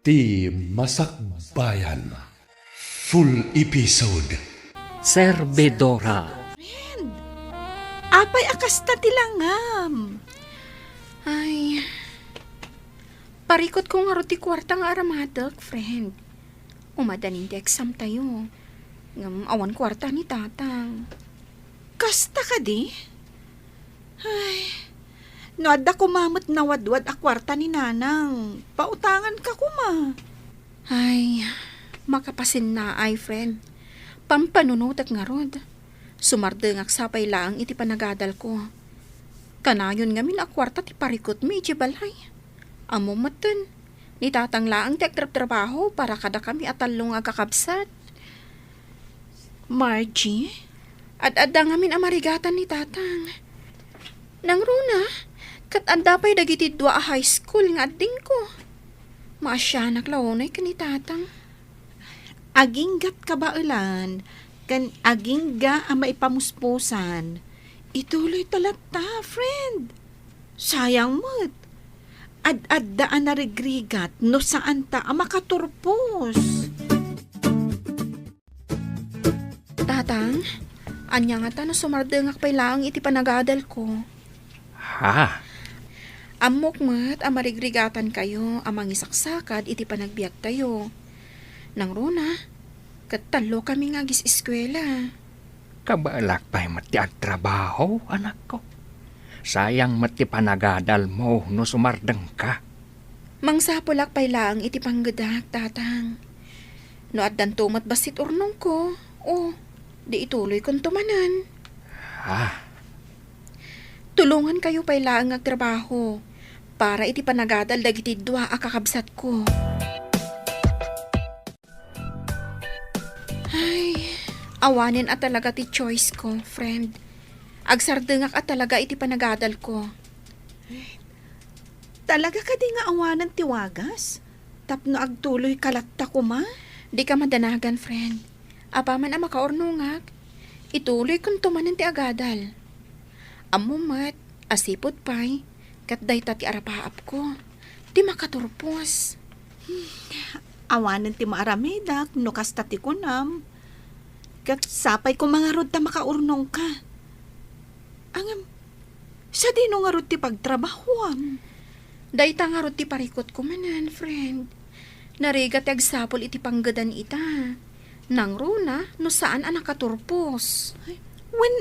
Ti Masakbayan. Full episode. Servidora. Apay akasta tilangam. Ay, parikot ko nga roti kwarta nga aramadak, friend. Umadanin di exam tayo. Ngam awan kwarta ni tatang. Kasta ka di? Ay, noadda kumamot na wadwad a kwarta ni nanang. Pautangan ka kuma. Ay, makapasin na ay, friend. Pampanunutak nga rod. Sumardengak sapay lang iti panagadal ko. Kanayon ngamin a kwarta ti parikot mi iti balay. Amo matan, ni tatang laang ti agtrabaho para kada kami atalong agkakabsat. Margie? Ad-adda ngamin amarigatan ni tatang. Nang runa, kat-adda pa'y dagiti dua a high school nga adding ko. Maasyanak laonay ka ni tatang. Aginggat ka ba ulan? Kan agingga ang maipamuspusan. Ituloy talata, friend. Sayang mo't. Ad-addaan na regrigat no saan ta ang makaturpos. Tatang, anya nga ta no sumardengak pa'y laang iti panagadal ko. Ha? Amok mat, amarigrigatan kayo, amang isaksakad, iti panagbiag tayo. Nang runa, katalo kami nga gis eskwela. Kabalak pa'y mati agtrabaho, anak ko. Sayang mati panagadal mo no sumardeng ka. Mangsapulak pa'y laang iti panggadak, tatang. No addan tumat basit urnong ko, di ituloy kong tumanan. Ha? Tulungan kayo pa'y laang agtrabaho, para iti panagadal dagiti dua a kakabsat ko. Ay, awanin at talaga ti choice ko, friend. Agsardengak at talaga iti panagadal ko. Talaga ka di nga awanan tiwagas? Tapno agtuloy kalatta ko ma? Di ka madanagan, friend. Apaman ang makaornungak, ituloy kong tumanan ti agadal. Amumat, asipod pa'y, katday ta ti arapaap ko. Di makaturpos. Awanan ti maaramedak, no kasta ti kunam. Kat sapay ko mga rod ta makaurnong ka. Angam, sa di no nga rod ti pagtrabahuam. Day ta nga rod ti parikot ko manan, friend. Nariga ti agsapol iti panggadan ita. Nang runa, no saan ang nakaturpos. When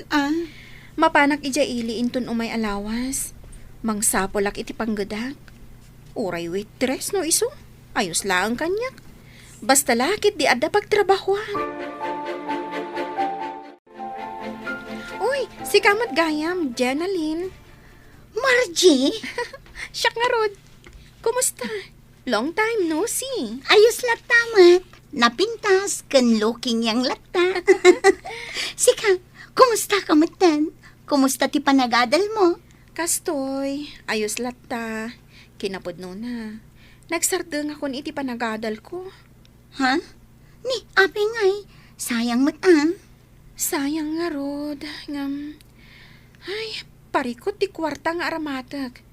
Mapanak ija ili intun umay alawas. Mangsapolak iti panggadak. Uray waitress no iso. Ayos lang kanyak. Basta lakit di adda pagtrabahuan. Uy, si Kamat Gayam, Jenaline. Margie, Siyak nga rod. Kumusta? Long time no see. ayos latamat. Napintas, kan looking yang lata. Sika, kumusta ka matan? Kumusta ti panagadal mo? Kastoy, ayos latta. Kinapod no na. Nagsardeng akon iti panagadal ko. Ha? Ni, api ngay, sayang matan. Sayang nga rod. Ngam, ay, parikot ti kwarta nga aramatak.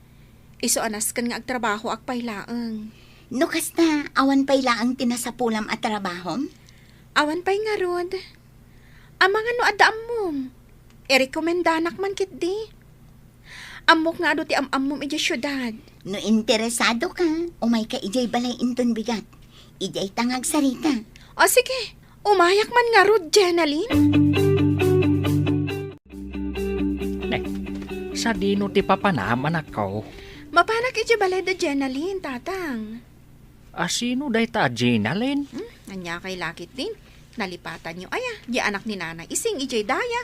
Iso anas kan nga agtrabaho akpay laeng. No kasta, awan pa'y laang tinasapulam at trabahom? Awan pa'y nga rod. Amang ano adaam mom. Rekomendanak man kit di. Amok nga ado ti amam iti syudad. No interesado ka, umay ka ijay balay inton bigat. Ijay tangag sarita. O sige, umayak man nga rod, Jenaline. Sa dino ti papanaman ako. Mapanak iti balay da Jenaline, tatang. Asino day ta, Jenaline? Anya kay lakit din. Nalipatan niyo aya, di anak ni nanay ising ijay daya.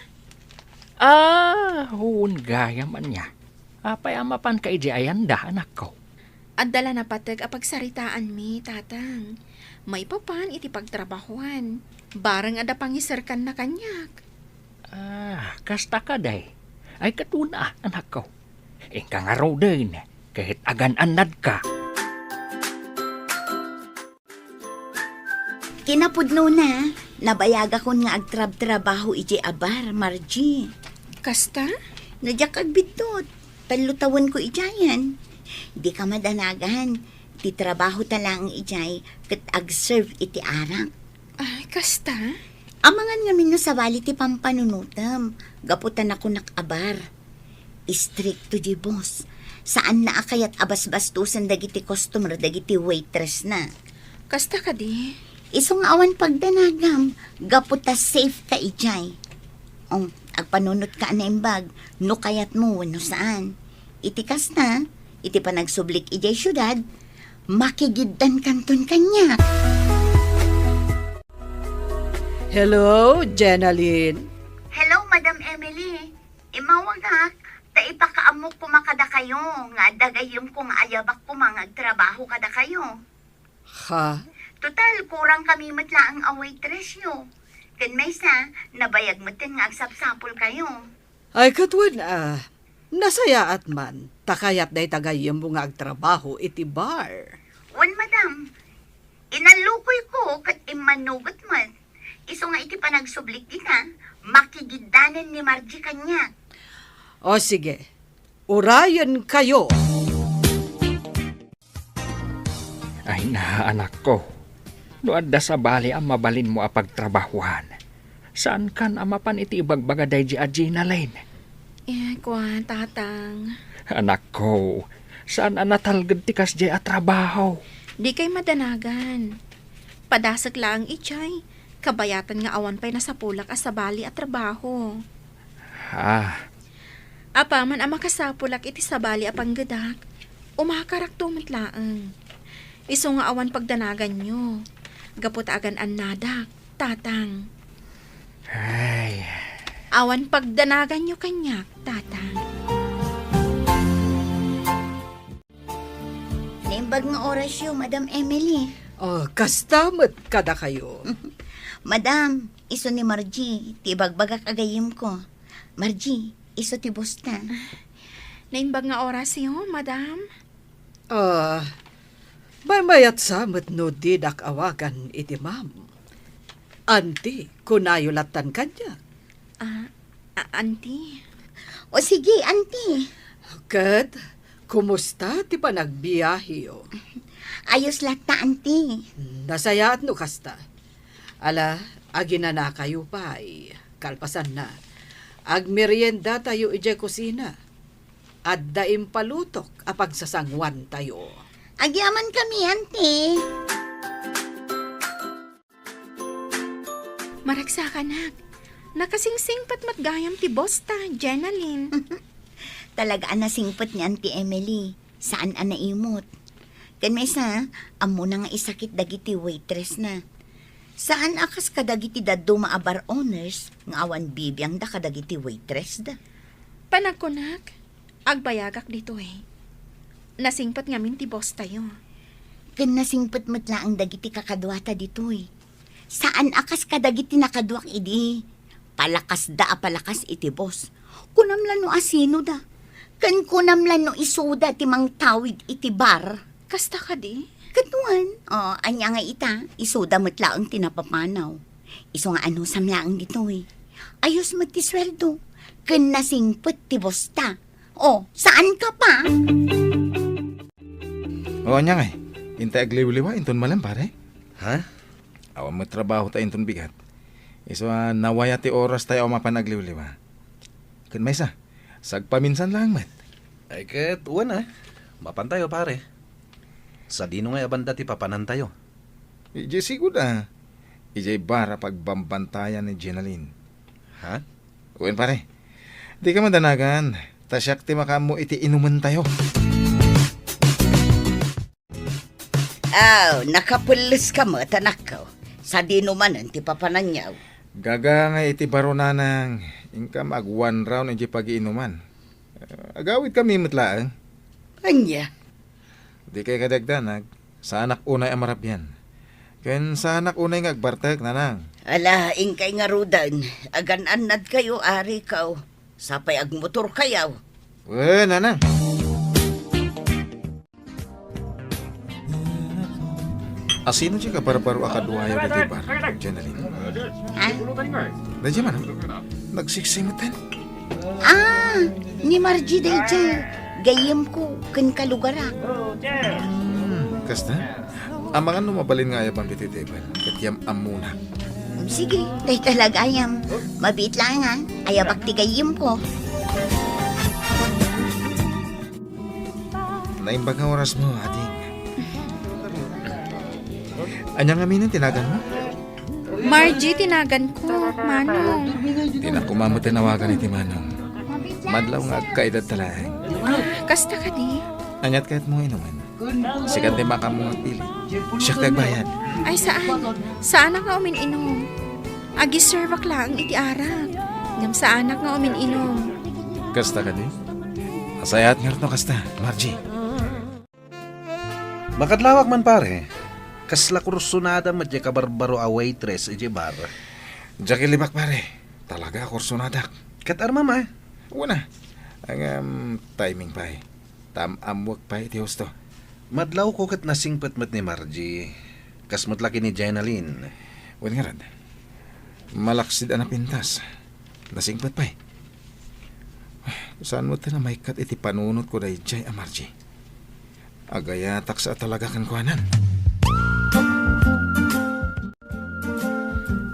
Huun gaya man niya. Apay amapan ka iji ayanda, anak ko. Adala na patag apagsaritaan mi, tatang. May papan iti pagtrabahuan. Barang ada pangisarkan na kanyak. Kasta ka day. Ay katuna, anak ko. Ika nga raw din, kahit agan-anad ka. Kinapudno na, nabayaga ko nga agtrab-trabaho ijay abar, Margie. Kasta? Nadyak agbitot, talutawan ko ijayan. Di ka madanagan, Ti trabaho talang ijay ket ag-serve iti arang. Ay, kasta? Amangan nga minno sa bali ti pampanunutam. Gaputan ako nakabar. Istrikto di boss. Saan na akayat abas-bastusan dagiti customer dagiti waitress na. Kasta ka di? Iso nga awan pagdanagam. Gaputa safe ka ijay. Agpanunot ka na imbag. No kayat mo no saan. Iti kasta. Iti panagsublik ijay syudad. Makigiddan kanton kanya. Hello, Jenaline. Hello, Madam Emily. Imawagak, ta ipakaamok kumakada kayo. Nga dagayom kung ayabak kumangagtrabaho kada kayo. Ha? Total, kurang kami matla ang awaitress nyo. Kan may sa, nabayag mo tin nga agsapsapol kayo. Ay katwan nasaya at man, takayat day tagayam mo nga agtrabaho iti bar. Wan, Madam. Inalukoy ko kat imanugot man. Iso nga iti panagsublik di ka, makigiddanan ni Margie kanya. O sige, urayan kayo. Ay na, anak ko. Doon da sa bali ang mabalin mo apagtrabahuhan. Saan kan amapan iti ibagbagaday di Gina Lane? Kwan, tatang. Anak ko, saan natalgad ti kas di at trabaho? Di kay madanagan. Padasag lang ichay. Kabayatan nga awan pa'y nasa pulak sa bali at trabaho. Apaman ang makasapulak iti sa bali apang gadak. Umakarak tumatlaang. Iso nga awan pagdanagan nyo. Gapot agan an nadak, tatang. Ay, Awan pagdanagan nyo kanyak, tatang. Naimbag nga oras yun, Madam Emily. Kastamat kada kayo. Madam, iso ni Margie, ti bagbagak agayim ko. Margie, iso ti bosta. Naimbag nga oras yun, madam. May mayat samat no didak awagan iti ma'am. Anti, kunayulatan kanya. Auntie. O sige, auntie. Kat, kumusta ti panagbiyahiyo? Ayos lata, auntie. Nasaya at no kasta. Ala, aginana kayo pa ay kalpasan na. Agmerienda tayo ijay kusina. At daim palutok apag sasangwan tayo. Agyaman kami, auntie. Maragsakanag. Nakasingsing pat matgayam ti bosta, Jenaline. Talaga nasingpot ni Auntie Emily. Saan naimot? Kan may sa, amo na nga isakit dagiti waitress na. Saan akas kadagiti daddo maabar owners, nga awan bibiyang da kadagiti waitress da. Panagkunak, agbayagak dito eh. Nasingpat ngamin ti boss tayo. Kan nasingpot matla ang dagiti kakadwata dito eh. Saan akas kadagiti nakadwak idi? Palakas da apalakas iti boss. Kunamlan no asino da. Kan kunamlan no isuda ti mang tawid iti bar. Kasta ka di? Katuan, anya nga ita, isuda matlaang tinapapanaw. Iso nga ano samlaang dito eh. Ayos matisweldo. Kan nasingpot ti bosta. Saan ka pa? Anya nga Intay agliw-liwa, inton malam pare. Ha? Awa mo trabaho ta inton bigat. Iso nawaya ti oras tayo mapanagliw-liwa. Kan may sa, sagpaminsan lang mat. Ay ket uwan mapantayo pare. Sa dino nga abanda ti papanan tayo. Ije sigud Ije bara pagbambantayan ni Jenaline. Ha? Uwan pare. Di ka madanagan. Tasyak ti makamu iti inuman tayo. Nakapulis ka mo, tanak ko. Sa dinumanan, ti papananyaw. Gaga nga iti baronanang. Inka mag one round iti pag-iinuman. Agawid kami matlaang. Anya? Di kay kadagdanag. Sa anak unay amarabyan. Ken sa anak unay nga agbartek nanang. Ala, ingkay nga rudan. Agan-anad kayo, ari kaw. Sapay agmotor kayaw. Nanang. Asino siya ka barbaro akaduhayo na di bar, Jenaline? Dadya man, nagsiksimutan. Ni Margie dayjay. Gayem ko, kan kalugarak. Kasta, amangan no mabalin nga ayabang biti table. Katyam amuna. Sige, day talaga ayam. Mabit lang ha. Ayabak tigayim ko. Naimbag nga oras mo, ating. Anyang aminin tinagan mo? Margie, tinagan ko. Manong. Tinakumamot tinawagan iti Manong. Madlaw nga kaedad talaang. Kasta ka di? Anyat kahit mo inuman. Sikat di maka mo magpili. Siya kagbayad. Ay, saan? Saan nga umin-inom? Agi servak lang iti arak. Ngam saan nga umin-inom? Kasta ka di? Asayat nga rin kasta, Margie. Makadlawag man pare. Kasla kursunada madya ka barbaro a waitress iti bar. Jackie libak pare. Talaga kursunadak. Kat armama. Una. Ang timing pa eh. Amwag pa iti husto. Madlaw ko kat nasingpat mat ni Margie. Kasmat laki ni Jainaline. Wan nga rin. Malaksid na pintas. Nasingpat pa eh. Saan mo na may kat iti panunot ko na ijay Margie? Agayatak sa talaga kan kuhanan.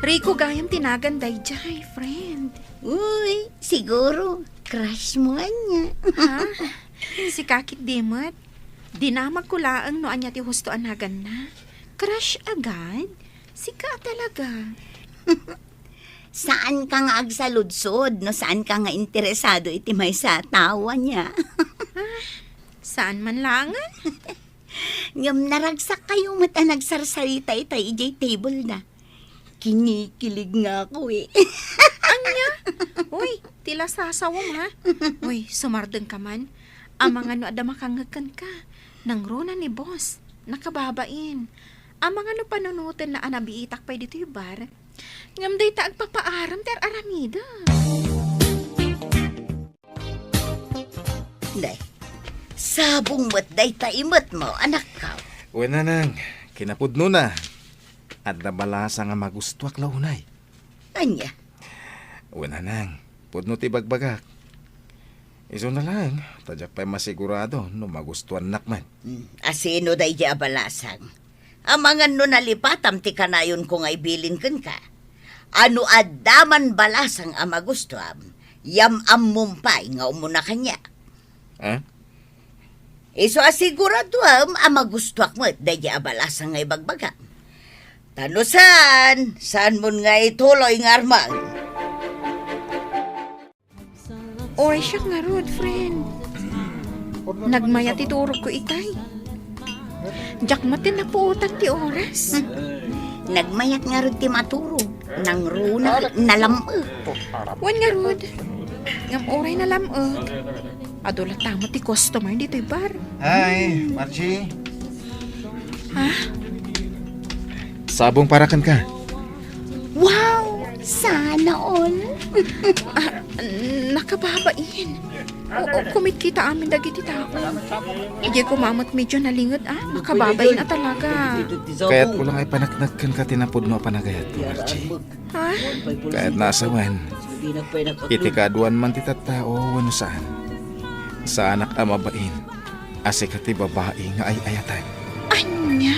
Rico, gayam tinagan dayjay, friend. Uy, siguro. Crush mo niya. Ha? Si Kakit Dimot. Dinamag ko laang no anya ti husto anagan na. Crush agad? Sika talaga. Saan ka nga agsaludsod? No, saan ka nga interesado iti may sa tawa niya? Saan man langan? Ngam naragsak kayo mata nagsarsalita itay ijay table na. Kinikilig nga ako eh. Anya? Uy, tila sasawam ha? Uy, sumardeng ka man. Ang mga no ada makangagkan ka. Nang rona ni boss. Nakababain. Ang mga no panunutin na anabiitak pa dito yung bar. Ngam day taag papaaram ter aramida. Day, sabong mo't day taimot mo, anak ka. Wala nang. Kinapudno na. At nabalasa nga magustuak launay. Anya? Wala nang. Pudno ti bagbagak. Iso na lang. Tadyak pa'y masigurado no magustuhan nakman. Asino day di abalasang. Amangan no nalipatam ti kanayon kung ay bilin kun ka. Ano adaman balasang ang magustuhan. Yam mumpay nga umuna kanya. Ha? Iso asigurado ang magustuak mo day di abalasang nga ibagbagak. Tanusan, saan mo nga ituloy ng armang? Oy, siya nga rod, friend. Nagmayat iturog ko itay. Diyak matin na puutan ti oras. Nagmayat nga rin ti maturo. Nang runa, nalamag. Wan nga rod. Ngam oray na lamag. Adola tama ti customer dito'y bar. Hi, Margie. Ha? Sabong parakan ka. Wow! Sana all. Nakababain. Oo, kumikita amin dagiti tao. Ije kumamot medyo nalingod nakababain na talaga. Kaya't ko lang ay panaknagkan ka tinapod no panagayat, Margie. Ha? Kaya't nasawan. Itikaduan man ti tattao wano saan. Sa anak amabain. Ase ka ti babae nga ay ayatan. Anya?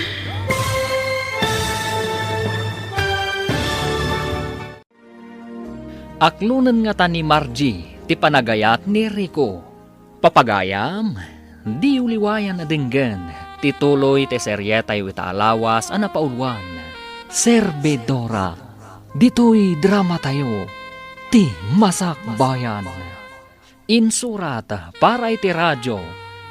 Aklunan nga ta ni Margie, ti panagayat ni Rico. Papagayam, di uliwayan na dinggan, tituloy ti seryetay wita alawas anapaulwan. Servidora, dito'y drama tayo, ti Masak Bayan. Insurat para iti radyo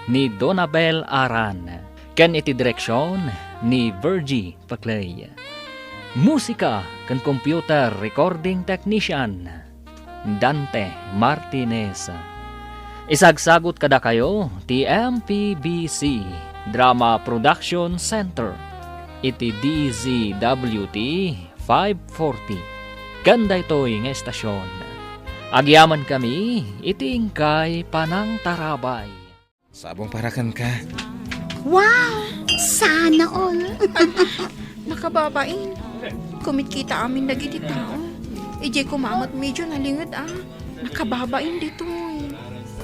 ni Donabel Aran, ken iti direksyon ni Virgie Paclay. Musika kan computer recording technician Dante Martinez. Isagsagot kada kayo ti MPBC Drama Production Center iti DZWT 540. Ganda ito'y nga estasyon. Agyaman kami iti ingkay Panang Tarabay. Sabong parakan ka. Wow! Sana all. Nakababain. Kumikita amin dagiti tao. Ije kumamot medyo nalingod Nakababain dito.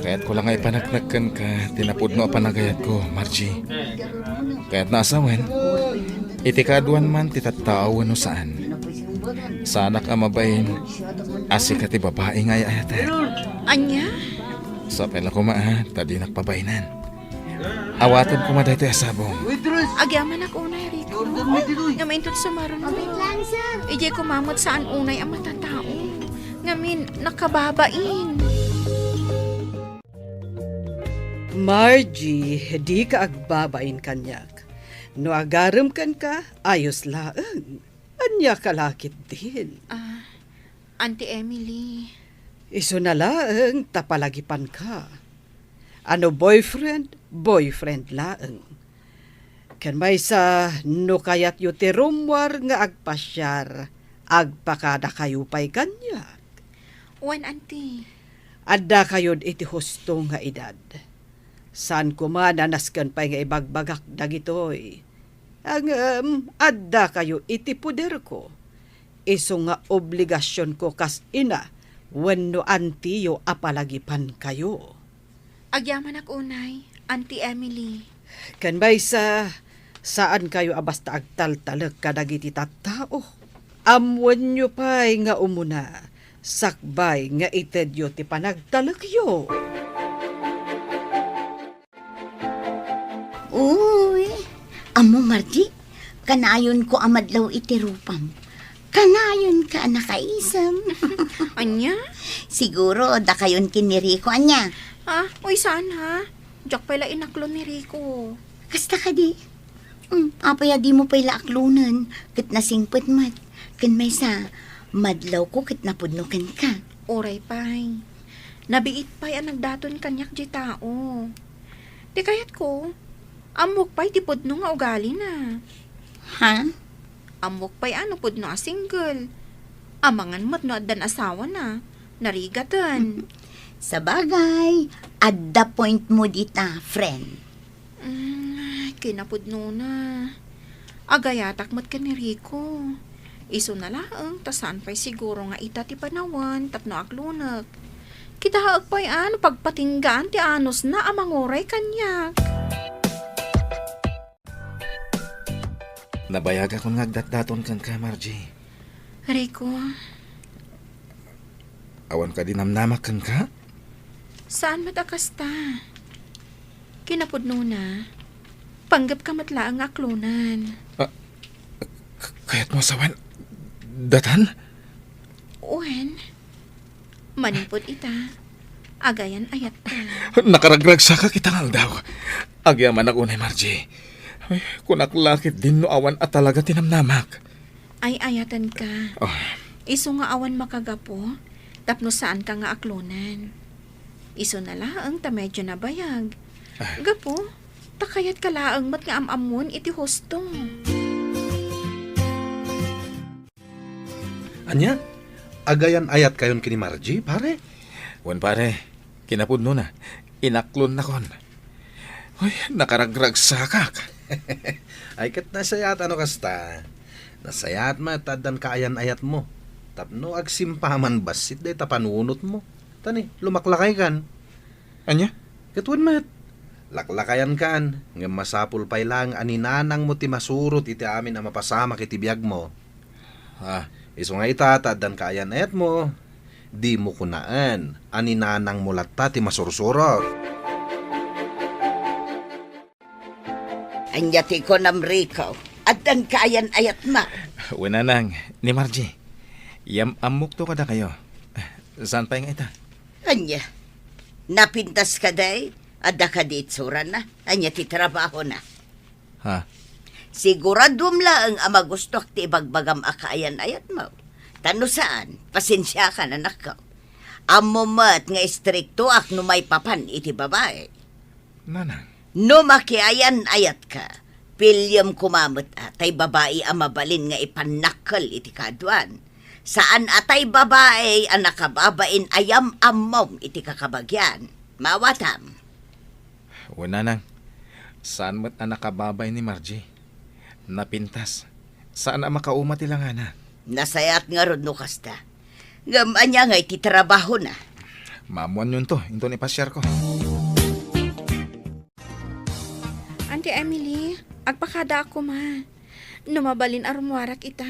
Kaya't ko lang ay panagnagkan ka, tinapod no panagayat ko, Margie. Kaya't naasawan, iti kaduan man titattao no saan. Sanak amabain, asi ka ti babae nga ayatan. Anya? Sa pela ko maa, tadi nakpabainan. Awatan ko maday ti asabong. Agyaman ako unay, Rico. Ngamaintot sa maron. Ije kumamot saan unay ang matatao. Ngamin, nakababain. Margie, di ka agbabain kanyak. No agaram kan ka, ayos laang. Anya kalakit din. Auntie Emily. Iso na laang, tapalagipan ka. Ano boyfriend? Boyfriend laang. Kan may sa no kayat yu ti rumwar nga agpasyar, agpakada kayo pa'y kanyak. Wan, auntie. Adda kayod iti husto nga edad. San kumananaskan pa nga ibagbagak dagitoy. Ang adda kayo iti puder ko. Iso nga obligasyon ko kas ina wenno antiyo apalagipan kayo. Agyaman ako unay, Auntie Emily. Kan bay sa saan kayo abasta agtaltalag kadagiti tattao. Amwan nyo pa'y nga umuna. Sakbay nga itedyo ti panagtalagyo. Uy, amo Margie, kanayon ko amadlaw iti rupam. Kanayon ka nakaisam. Anya? Siguro da kayon kiniri ko anya. Uy, saan ha? Diyak pala inaklo ni Rico. Kasta ka di. Apaya di mo pala aklunan. Kat nasingpot mat. Kan may sa madlaw ko kat napudnukan ka. Oray pay. Nabiit pay ang nagdaton kanyak di tao. Di kayat ko, amok pay ti pudno nga ugali na. Ha? Amok pay ano pudno a single. Amangan mo't no addan asawa na. Narigatan. Sa bagay, at the point mo dita, friend. Kinapudno na. Agayatak mo't ka ni Rico. Iso na laang, tasaan pa'y siguro nga ita ti panawan, tapno aklunak. Kita haag pa'y ano, pagpatinggaan ti anos na amangoray kanyak. Nabayag akong ngagdatdaton kang ka, Margie. Rico, Awan ka dinamnamak kang ka? saan matakasta? Kinapudno na. Panggap ka matlaang aklunan. Kaya't mo sawan, datan? Uwen, manimpod ita. Agayan ayat ka. Nakaragragsa ka kitang daw. Agyaman ako na, Margie. Ay, kunaklakit din no awan at talaga tinamnamak. Ay ayatan ka. Oh, Iso nga awan makagapo, tapno saan ka nga aklunan. Iso na laang ta medyo nabayag. Gapo, takayat ka laang mat nga amamon iti husto. Anya? Agayan ayat kayon kini Margie, pare? wan pare, kinapudno na. Inaklon na kon. Uy, nakaragragsa ka. Ay kat nasayat ano kasta. Nasayat matadan kaayan ayat mo. Tapno agsimpaman basit day tapanunot mo. Tani, lumaklakay kan. Anya? Katuan mat. Laklakayan kan. Nga masapul pay lang aninanang mo ti masurot iti amin na mapasama kiti biyag mo. Iso nga itatadan kaayan ayat mo. Di mo kunaan. Aninanang mo latta ti masursurot. Anyati ko nam Rico. At ang kayan ayat ma. Wala nang, ni Margie. Yam amok to kada kayo. Saan pa yung ita? Anya. Napintas ka day. Adda ka di itsura na. Anya ti trabaho na. Ha? Siguradum lang ang amagusto ti ibagbagam akaayan ayat mo. Tano saan? Pasensya ka na nakaw. Amo mat nga istrikto ak no may papan iti babae. Nanang. No makiayan ayat ka. Pilyam kumamot atay babae ang mabalin nga ipanakal iti kaduan. Saan atay babae ang nakababain ayam amom iti kakabagyan. Mawatam. Wala nang. Saan mo't ang nakababay ni Margie? Napintas. Saan ang makaumat ilang na? Nasayat nga ron no kasta. Gamanya nga iti trabaho na. Mamuan yun to, ito ni pasyar ko. Auntie Emily, agpakada ako ma. Numabalin arumwarak ita.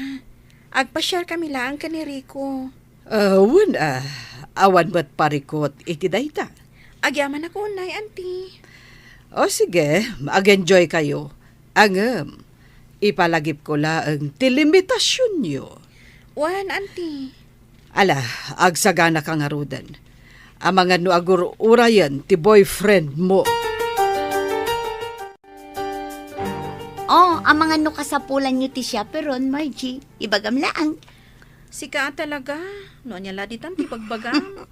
Agpa-share kami lang ka ni Rico. Awan ba't parikot iti dayta? Agyaman ako unay, auntie. O sige, mag-enjoy kayo. Angem, ipalagip ko laang tilimitasyon nyo. Wan, auntie. Ala, agsagana ka nga rudan. Amangan no agur urayan ti boyfriend mo. Oh, ang mga no kasapulan nyo ti siya, peron, Margie. Ibagam lang. Sika talaga. No niya laditan ti pagbagam.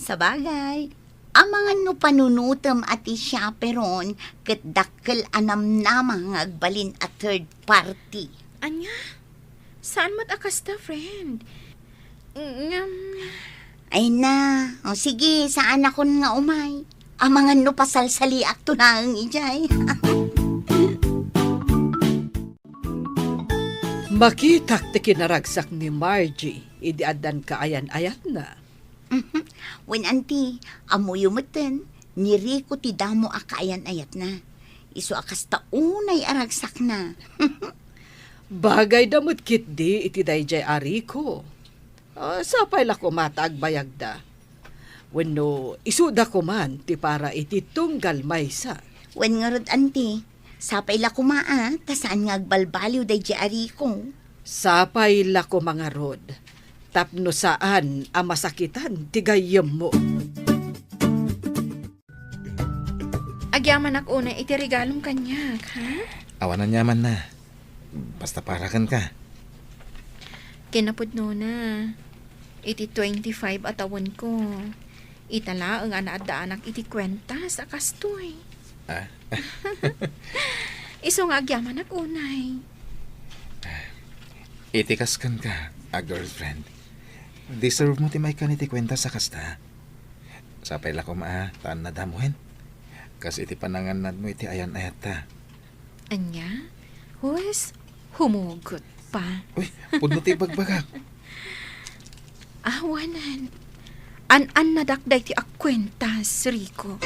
Sa bagay. Ang mga no panunutom at ti siya, peron, kat dakkel anam-nama nga agbalin at third party. Anya? Saan mat akasta, friend? Ay na. O sige, saan ako nga umay? Ang mga no pasalsali akto na ang ijay. Makitak ti kinaragsak ni Margie, idiadan ka ayan-ayat na. When auntie, amuyo meten, ni Rico ti damo akaayan-ayat na. Iso akas taunay aragsak na. Bagay damot kit di iti dayjay ariko. Sapay la ko matag bayagda. Wenno isuda ko man ti para iti tunggal maysa. When nga rod auntie, sapay la kumaa, tasaan nga agbalbaliw day di ariko. Sapay la ko mga rod. Tapno saan ang masakitan ti gayem mo. Agyaman ako unay iti regalong kanyak, ha? Awanan yaman na. Basta parakan ka. Kinapudno na. Iti 25 atawan ko. Itala ang anaadaanak iti kwenta sa kastoy. Ah? Iso nga agyaman ak unay. Itikaskan ka, a girlfriend. Deserve mo ti may kaniti kwenta sa kasta. Sapay la ko taan na damuhin. Kasi iti pananganan mo iti ayan-ayat ta. Anya? Huwes, humugot pa. Uy, pudno ti bagbagak. Awanan. An nadakday ti akwentas, Rico.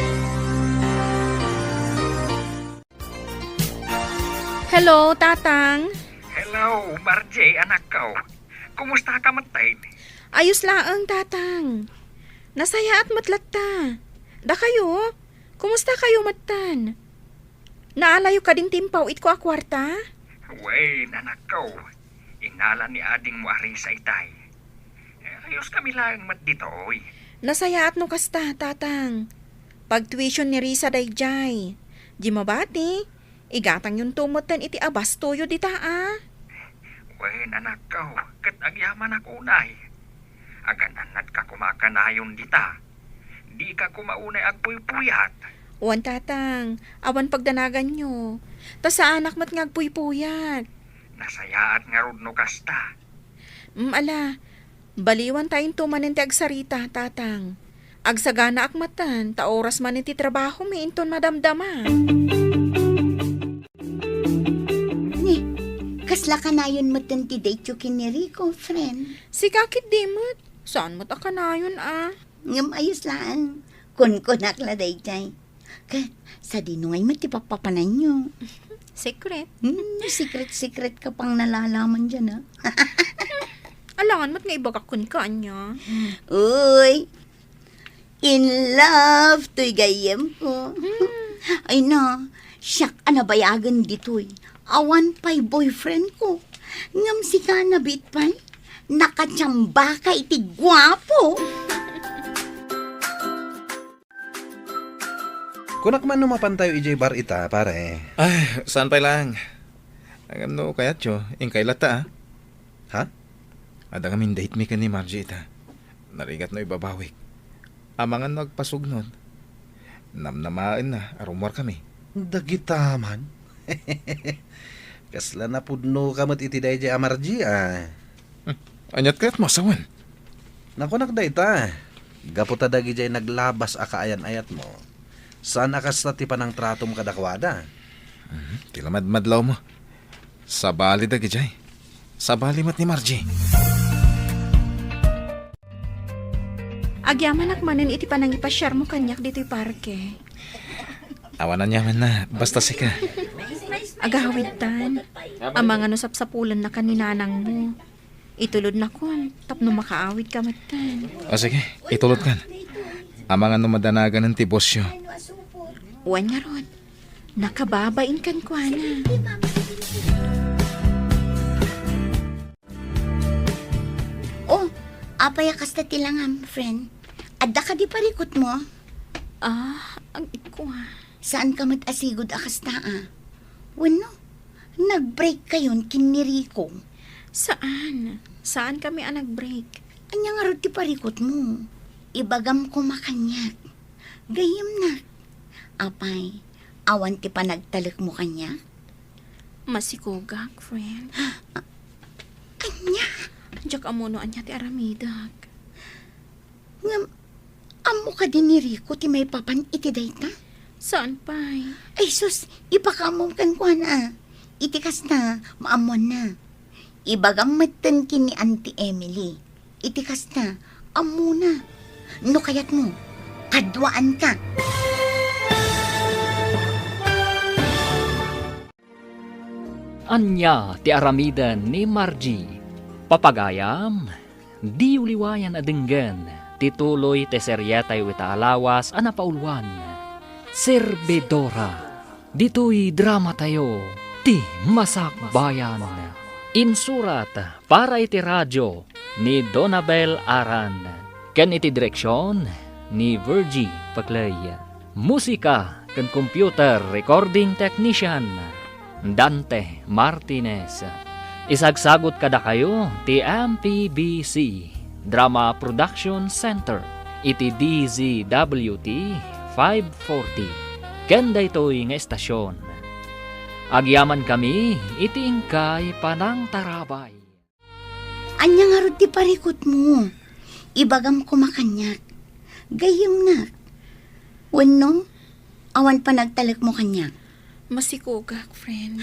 Hello, Tatang. Hello, Margie, anak ko. Kumusta ka matay? Ayos laang, Tatang. Nasaya at matlatta. Da kayo? Kumusta kayo, matan? Naalayo ka din timpaw it ko akwarta? Wait, anak ko. Inala ni ading mo ari sa itay. Ayos kami lang mat dito, oy. Nasaya at no kasta, Tatang. Pag tuition ni Risa dayjay. Di mabati. Igatang yung tumutan iti abas toyo dita, ah. Wen, anak ko. Kat agyaman ako unay. Agananat ka kumakanayon dita. Di ka kumaunay agpuy-puyat. Wan, Tatang. Awan pagdanagan nyo. Ta sa anak mat ngagpuy-puyat. Nasayaat nga rudno kasta. Ala. Baliwan tayong tumanin ti agsarita, Tatang. Agsagana akmatan, ta oras man iti trabaho may inton madamdama. Ni, kasla ka na yun matan ti date kin ni Rico, friend. Si kakit dimot. Saan mo't akanayon, ah? Ngam ayos lang. Kun-kunak la day jay. Ka, sa dinungay mo ti papapanan nyo. Secret. Secret ka pang nalalaman dyan, ha? Alangan mo't nga ibagakun ka niya. Uy, in love to'y gayem ko. Ay na, siyak anabayagan dito'y. Awan pa'y boyfriend ko. Ngam si ka nabit pa'y. Nakatsamba ka iti gwapo. Kunak man numapan tayo ijay bar ita, pare. Ay, saan pa lang? Ano kayat yo? Ingkay lata, Ha? Ada kami date mi ka ni Margie ita. Narigat no ibabawik. Amangan nagpasugnod. Namnamaan na, arumwar kami. Dagita man. Kasla na pudno kamat iti dayjay Amarji, ah. Anyat kaya't masawan. Nakunak da ita. Gaputa dagi jay naglabas akaayan-ayat mo. Saan akas na ti panang tratom kadakwada? Tilamad-madlaw mo. Sabali da gijay. Sabali mat ni Margie. Agyaman akmanen iti panangipasyar mo kanyak dito'y parke. Awanan niya man na, basta sika. Agahawid tan, ang mga nusapsapulan na kaninanang mo. Itulod na kon, tapno makaawid ka matan. O sige, itulot kan. Ang mga numadanagan ng tibosyo. Uwan nga rod, nakababain kan kwa na. Oh, apay kasta tilangam, friend. Adda ka di parikot mo? Ang ikwa. Saan ka mat-asigod akasta Wano, nag-break kayon kiniriko. Saan? Saan kami ang nag-break? Anya nga rod ti parikot mo. Ibagam ko makanyak. Gayem na. Apay, awan ti panagtalik mo kanya? Masikogak, friend. Kanya? Diyak amono anya ti aramidak. Ngam, amo ka din ni Rico ti may papan iti dayta? Saan pa'y? Ay sus, ipakamom kan kwa na. Itikas na, maamon na. Ibagang matan kini Auntie Emily. Itikas na, amo na. No kayat mo, kadwaan ka. Anya ti aramidan ni Margie. Papagayam, di uliwayan adenggan. Tituloy te seryetay wita alawas anapaulwan. Serbedora. Dito'y drama tayo. Ti Masakbayan. Insurat para iti radyo ni Donabel Aran. Ken iti direksyon ni Virgie Paclay. Musika ken computer recording technician Dante Martinez. Isagsagot kada kayo ti MPBC Drama Production Center iti DZWT 540. Kenda ito'y nga estasyon. Agyaman kami iti ingkay panang tarabay. Anya nga rod ti parikot mo. Ibagam ko makanyak. Gayem na. Wano, awan pa nagtalik mo kanyak. Masikogak, friend.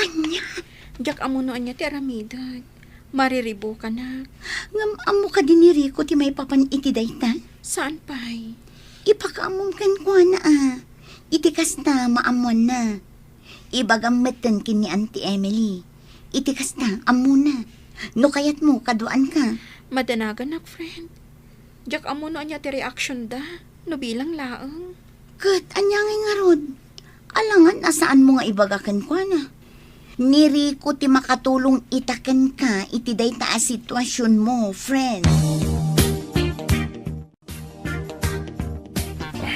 Anya? Diyak amono anya ti aramidak. Mariribo ka na. Ngam amo ka din ni Rico ti may papan iti dayta? Saan pa'y? Ipakamom kan kwa na Itikas na, maamon na. Ibagam matan kini Auntie Emily. Itikas na, amo na. No kayat mo, kaduan ka. Madanagan nak, friend. Diyak amono anya ti reaction da. No bilang laang. Kat, anyangay nga rod. Alangan, asaan mo nga ibagakan kwa na? Ni Rico ti makatulong itaken ka iti dayta a sitwasyon mo, friend.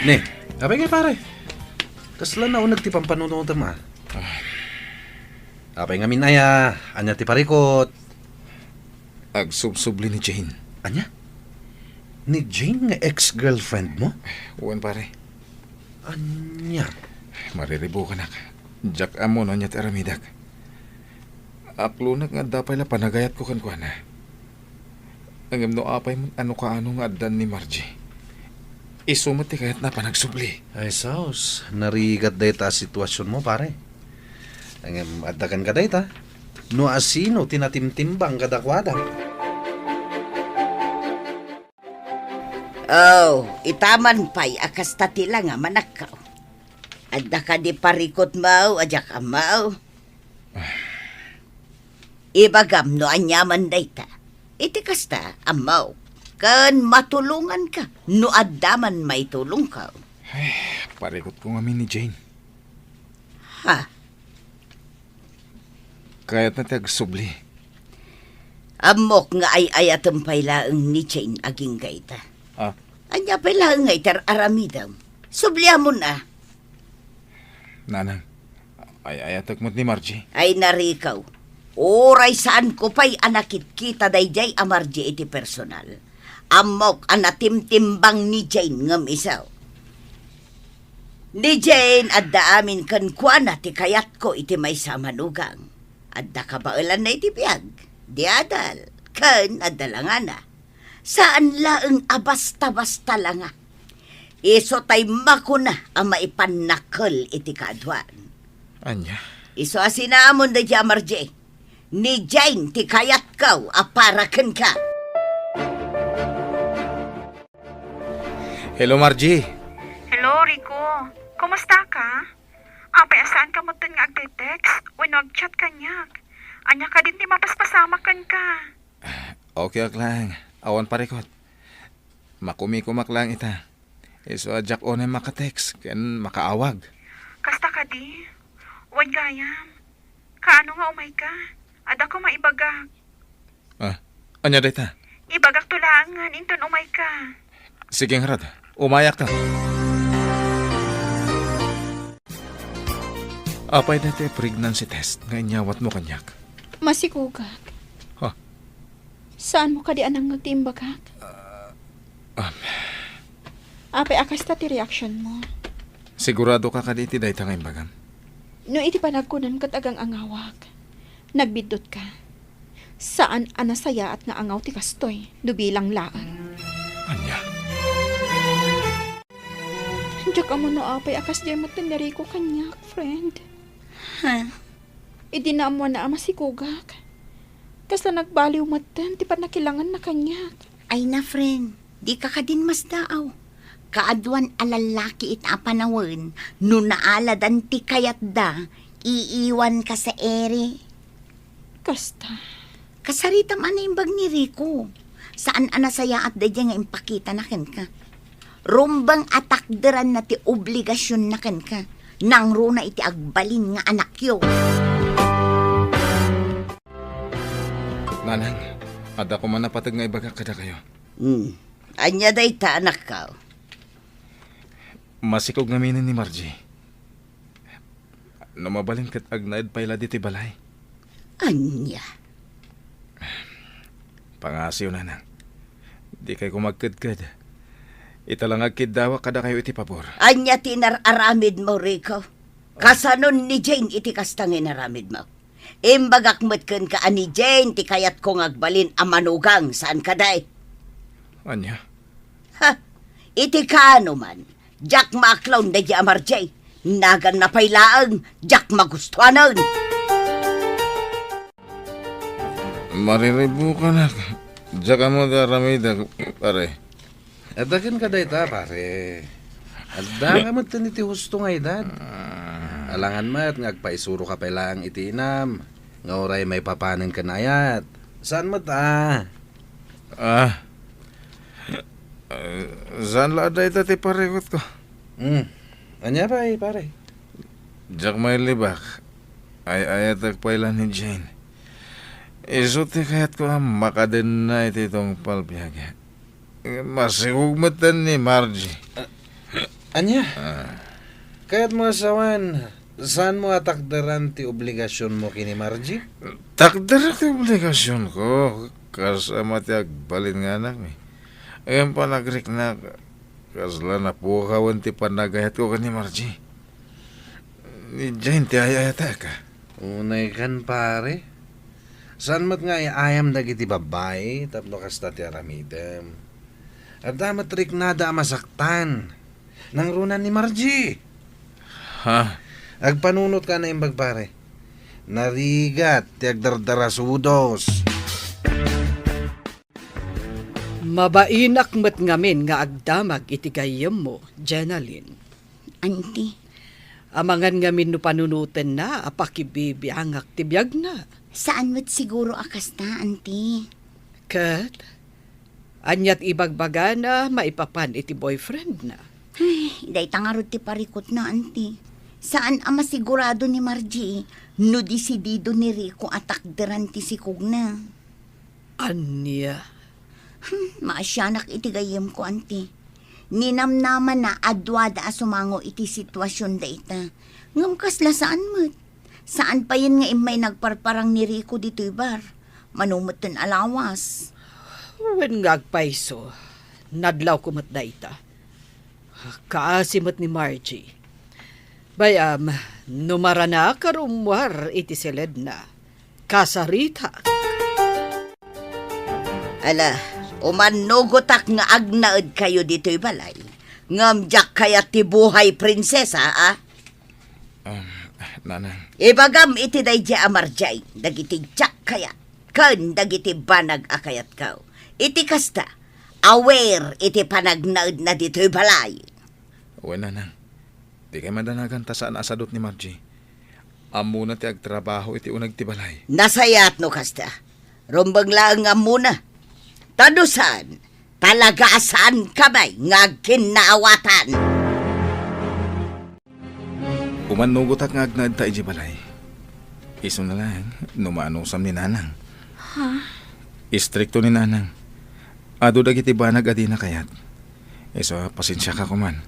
Ne, abay nga pare. Kasla na unag ti pampanunong tama. Abay nga minaya, anya ti parikot. Agsubsubli ni Jane. Anya? Ni Jane nga ex-girlfriend mo? Uwan pare. Anya? Mariribo ka nak. Jack amo no niya aramidak. Aplunak nga dapay la panagayat ko kan kwa na. Ang no apay mo ano nga adan ni Margie. Isumati kayat na panagsubli. Ay saus, narigat dayta sitwasyon mo pare. Ang adakan ka dayta. No asino tinatimtimbang kadakwada. Oh, itaman pa'y akas tatila nga manakaw. Adda ka di parikot mau, adya ka mau. Ibagam no anyaman dayta. Iti kasta, amaw. Kan matulungan ka, no addaman may tulong ka. Parikot ko nga ni Jane. Ha? Kayat na tagsubli. Amok nga ay ayatam pa'y laang ni Jane aging gayta. Anya pa'y laang nga itar aramidam. Subliya mo na. Nanang, ay ayatak mo ni Margie. Ay narikaw. Oray saan ko pa'y anakit kita dayjay amarji iti personal. Amok anatimtimbang ni Jane ngam isaw. Ni Jane adda amin kan kuana ti kayat ko iti may samanugang. Adda kabailan na iti biyag. Diadal. Kan adda langana. Saan laeng abasta-basta langa. Iso tay makuna ang maipanakol iti kaadwan. Anya? Iso asinamon da jamarje. Ni Jane ti kayat kaw aparaken ka. Hello, Margie. Hello, Rico. Kumusta ka? Apay, asaan ka mo nga agte-text? O nag-chat ka niya? Anya ka din di mapaspasama kan ka. Okay lang. Awan parikot. Makumi-kumak lang ita. Iso ajak o na makatext. Ken makaawag. Kasta ka di? Uwan gayam. Kaano nga umay ka? Ada ko maibagak. Anya dita? Ibagak tulangan, inton umay ka. Sige nga rad. Umayak ka. Apay na te pregnancy test. Nganyawat mo kanyak. Masikugak. Ha? Saan mo ka di anang nagtiimbagak? Apay, akas ta ti reaction mo. Sigurado ka kaditi dahi tangay bagam. No iti panagkunan kat agang angawag. Nagbidot ka. Saan anasaya at nga angaw ti kastoy, dubilang laan. Anya? Diyak ka mo no apay, akas di mo tinari ko kanyak, friend. Ha? Idinaamwa na ama si Kugak. Kasla nagbaliw matan, ti pa nakilangan na kanyak. Ay na, friend. Di ka din mas daaw. Kaadwan alalaki it apanawan, no naaladan ti kayat da, iiwan ka sa ere. Kasta. Kasaritam anaimbag ni Rico. Saan anasaya at dadya nga impakita na ken ka. Rumbang atakderan na ti obligasyon na ken ka. Nang runa iti agbalin nga anak yo. Nanang, ada ko man napatag nga ibagak kada kayo. Anya day ta anak ka. Masikog nga minin ni Margie. Namabalin kat agnaid payla diti balay. Anya. Pangasiw nanang. Di kay kumagkadkad. Italang agkiddawa kada kayo iti pabor. Anya tinararamid mo, Rico. Kasanon ni Jane iti kastangin aramid mo. Imbagak metken ka ani Jane ti kayat kong agbalin amanugang saan kaday. Anya? Ha, iti kaano man. Jack maaklaw na di amarjay. Nagan na paylaang, Jack magustuhanan. Mariribu ka na. Diyan ka mo daramida, pare. Adagan ka dayta, pare. Adda ka mo iti husto nga edad. Alangan mat, ngagpaisuro ka pailang itinam. Nga oray may papanin ka na ayat. Saan mo ta? Saan la day ti paregot ko? Anya ba pare? Diyan may libak. Ay ayat agpailan ni Jane. Iso ti kayat ko makaden na iti itong palbiyaga. Masigugmatan ni Margie. Anya? Kaya't mga sawan, saan mo atakdaran ti obligasyon mo kini Margie? Takdara ti obligasyon ko. Kasama ti agbalin nga anak mi. Ayan pa nagrik na kasla na pukawan ti panagayat ko kani Margie. Ni Jane ti ayayata ka. Unay kan pare. Saan mat nga ayam dagiti babay, tapno kasta ti aramidem. At damat rik nada masaktan. Nang runan ni Margie. Ha? Agpanunot ka na imbag pare. Narigat, ti agdardarasudos. Mabainak met ngamin nga agdamag iti gayem mo, Jenaline. Auntie, Amangan ngamin no panunuten na, apakibibiyangak tibiyag na. saan mo't siguro akas na, auntie? Kat, anyat ibagbaga na maipapan iti boyfriend na. Ay, day tangarod ti parikot na, auntie. Saan ama sigurado ni Margie, no disidido ni Rico atakderan ti sikog na. Anya, Maasyanak iti gayem ko, auntie. Ninamnaman na adwada asumango iti sitwasyon da ita. Ngam kasla saan mo't? Saan pa yun nga imay nagparparang ni Rico dito ibar? Manumutin alawas. when ngagpaiso, nadlaw kumat da ita. Kaasimot ni Margie. Bayam, numara na karumwar iti silid na. Kasarita. Ala, umanugotak nga agnaed kayo dito'y balay. Ngamjak kaya ti buhay prinsesa, ah? Nanang. Ibagam iti daydi amarjay, dagiti jak kaya, kan dagiti banag akayat kaw. Iti kasta, aware iti panagnaid na dito'y balay. Uwan na nang. Di kay madanagan ta saan asadot ni Margie. Amo na ti agtrabaho iti unag ti balay. Nasayat no kasta. Rumbang lang nga muna. Tadusan, talaga saan kamay nga kinaawatan. Umanugot ak nga agnaid ta iji balay. Iso na lang, numaanusam ni Nanang. Istrikto ni Nanang. Ado dagiti banag adi na kayat. Iso, pasensya ka kuman.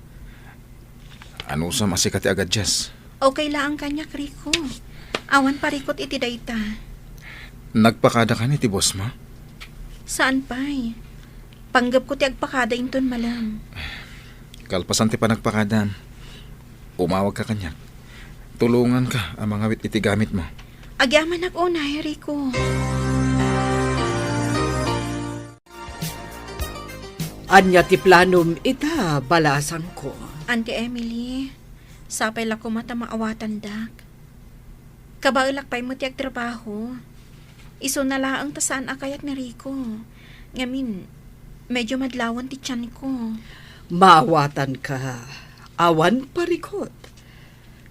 Anusam asikati agad jas. Okay lang kanya, Rico. Awan parikot iti dayta. Nagpakada ka ni ti boss mo? Saan pa'y? Panggap ko ti agpakada inton malam. Kalpasan ti panagpakada. Umawag ka kanyak. Tulungan ka ang mga wit iti gamit mo. Agyaman ak unay, Rico. Anya ti planom ita balasan ko. Auntie Emily, sapay la ko mata maawatan dak. Kabailak pa'y mo ti agtrabaho. Iso na laang tasaan akayat ni Rico. Ngamin, medyo madlawan ti tiyan ko. Maawatan ka. Awan parikot.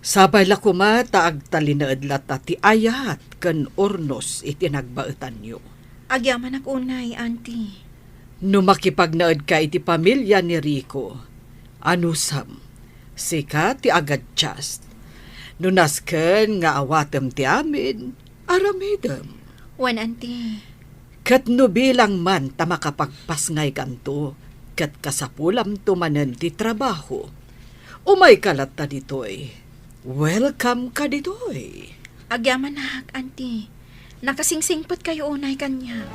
Sabay la kumata ag talinaadlat ti ayat kan ornos iti nagbaetan nyo. Agyaman ak unay, auntie. No makipagnaad ka iti pamilya ni Rico, anusam, sika ti agad just. No nasken nga awatem ti amin, aramidem. Wan, auntie. Kat no bilang man ta makapagpasngay kanto, kat kasapulam tumanen ti trabaho. Umay kalat ta ditoy. Welcome ka ditoy. Agyaman ak, auntie. Nakasingsingpot kayo unay kanya.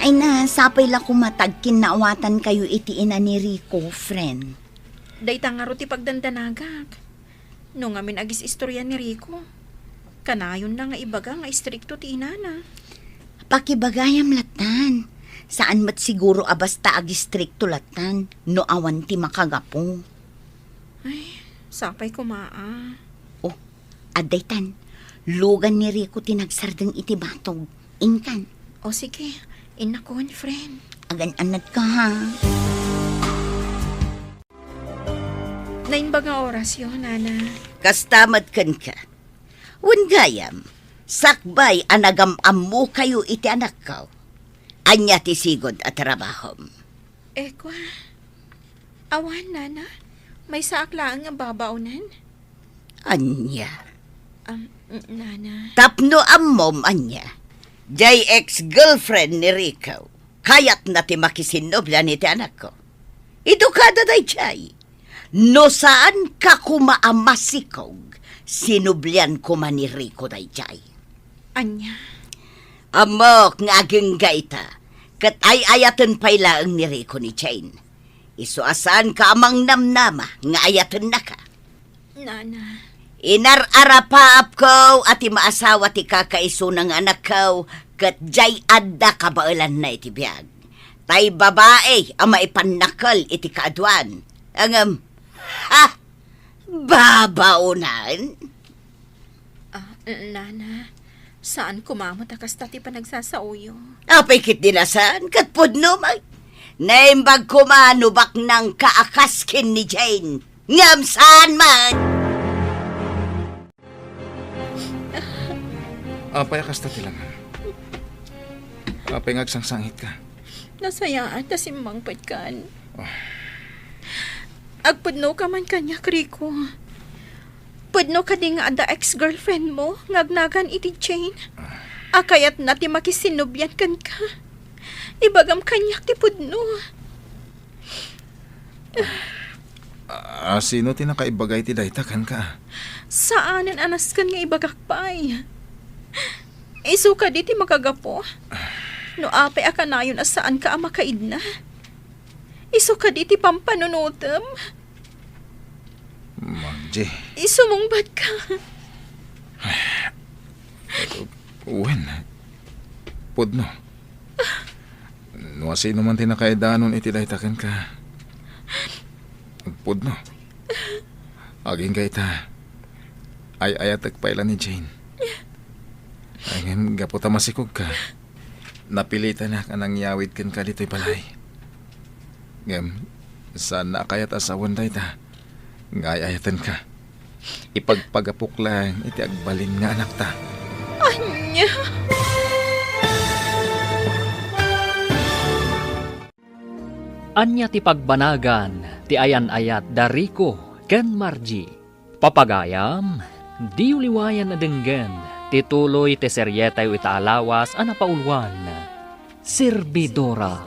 Ay na, sapay la kumatag kinaawatan kayo iti ina ni Rico, friend. Dayta nga ro ti pagdandanagak. No ngamin agis istorya ni Rico. Kanayon na nga ibaga nga istrikto ti inana. Pakibagayam latan. Saan mat siguro abasta agistrikto latan, no awan ti makagapo. Ay, sapay kumaa. Oh, adaytan, lugan ni Rico tinagsardeng iti batog. Inkan, O sige, inakon, friend. agan-anad ka ha. Nainbaga oras yun, nana. Kastamad kan ka. Wan gayam, sakbay anagam-am mo kayo iti anak ko. Anya ti sigod at trabahom. Kwa, awan, nana. May saaklaan nga babaunan. Anya. Nana. Tapno ammom anya. Jay ex-girlfriend ni Rico. Kayat na ti makisinobla ni ti anak ko. Edukada day jay. No saan ka kumaamasikog, sinublian ko man ni Rico day jay. Anya. Amok nga aging gaita, kat ay-ayatan pa'y laang ni Rico ni Jane. Isuasan ka amang namnama, nga ayatan na ka. Nana. Inar-arapaap ko at imaasawa ti kakaiso ng anak ko, kat jay adda kabailan na iti biyag. Tay babae ang maipanakal iti kaadwan. Ang, babaunan? Nana. Saan kumamot akas tati pa nagsasauyo? Apay kit dinasan, kat pudno may. Naimbag kumanubak ng kaakaskin ni Jane. Ngam saan man? Apay akas ta tilangan. Apay ngagsangsangit ka. Nasayaan ta simbang patkan. Agpudno ka man kanya, Rico. Pudno ka di nga ada ex-girlfriend mo, ngagnagan iti Jane. Akayat na ti makisinubyan kan ka. Ibagam kanyak ti pudno. Sino tinakaibagay ti dayta kan ka? Saanan anas kan nga ibagakpay. Isu ka di ti makagapo. No apay akanayon asaan ka ang makaid na. Isu ka di ti pampanunutem. Margie. Isumungbat ka. Uwen. Pudno. No sino man tinakaidanon iti daytaken ka. Pudno. Aging kayta. Ay ayatag pailan ni Jane. Ay ngayon gaputa masikog ka. napilitan na ka nang yawid kan ka dito'y balay. Ngem, sana kayat asawan day ta. Ngayayatan ka. Ipagpagapok lang iti agbalin nga anak ta. Anya! Anya ti pagbanagan, ti ayan-ayat da Rico ken Margie. Papagayam, di uliwayan na denggen, ti tuloy ti seryetay itaalawas a napaulwan. Servidora,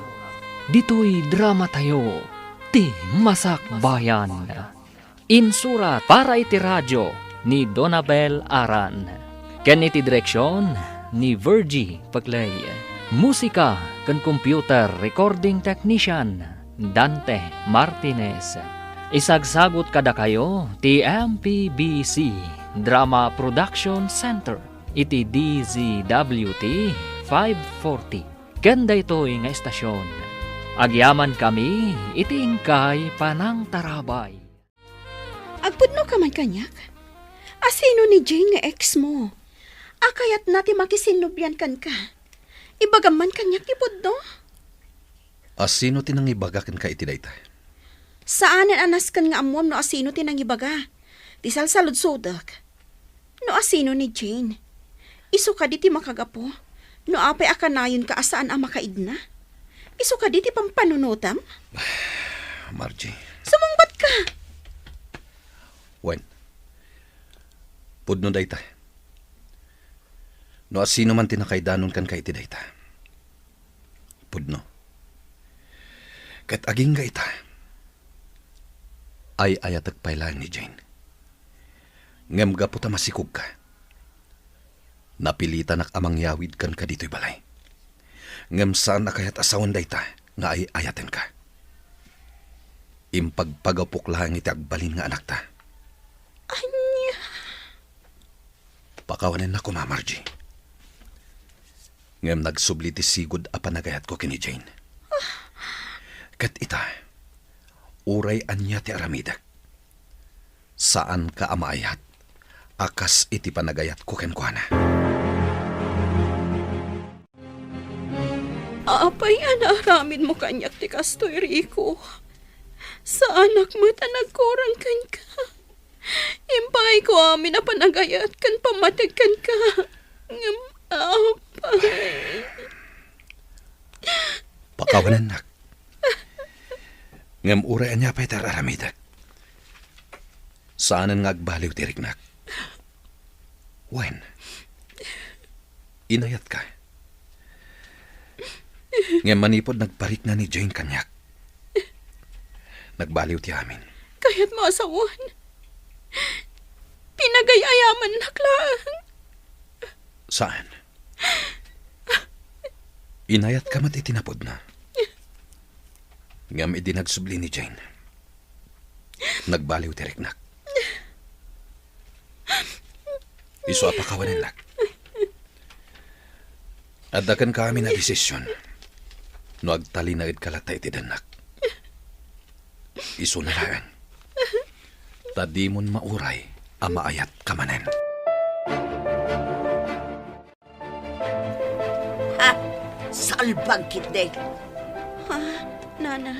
dito'y drama tayo, ti Masak Bayan. Insurat para iti radyo ni Donabel Aran. Ken iti direksyon ni Virgie Paglay. Musika ken computer recording technician Dante Martinez. Isagsagot kada kayo ti MPBC Drama Production Center iti DZWT 540. Ken daytoy nga estasyon. Agyaman kami iti ingkay panang tarabay. Agpudno ka man kanyak? Asino ni Jane nga ex mo? Akayat nati makisinubyan kan ka. Ibagaman kanyak ti pudno? Asino tinang ibagakan ka iti dayta? Saanan anas kan nga amuam no asino tinang ibaga? Ti salsalod sodak. No asino ni Jane? Isu ka di ti makagapo? No apay akanayon ka asaan ang makaidna? Isu ka di ti pampanunutam? Margie. Sumungbat ka! Wen. Pudno dayta. No asino man tinakaydanon kan ka iti dayta. Pudno. Kat aging ga ita. Ay ayatag pailan ni Jane. Ngem gaputa masikog ka. Napilitan ak amang yawid kan ka dito'y balay. Ngem saan nakayat asawan dayta nga ay ayaten ka. Impagpagapok lang iti agbalin nga anak ta. Anya! Pakawanin na ko, Ma Margie. Ngem nagsubli ti sigud a panagayat ko kini Jane. Kat ita, uray anya ti aramidak. Saan ka amaayat? Akas iti panagayat ko ken kuana. Apay anaaramid mo kanyak ti kastoy Rico. Sa anak mo nagkurang kan ka. Impay ko amin na panagayat kan pamatig kan ka. Ngam apay. Pakawanan nak. Ngem uray anya pa'y tararamidak. Saanan nga agbaliw tirik nak. Wen, inayat ka. Ngem manipod nagparik na ni Jane kanyak. Nagbaliw ti amin. Kaya't maasawan. Pinagayayaman naklaan. Saan? Inayat ka mat itinapod na. Ngam idinagsubli ni Jane. Nagbaliw tirik nak. Iso apakawanin nak. Adakan kami na desisyon. No agtali na kalatay ti danak. Iso na lang. Tadimon mauray a maayat kamanen. Ha? Salbag kitde. Ha? Nana,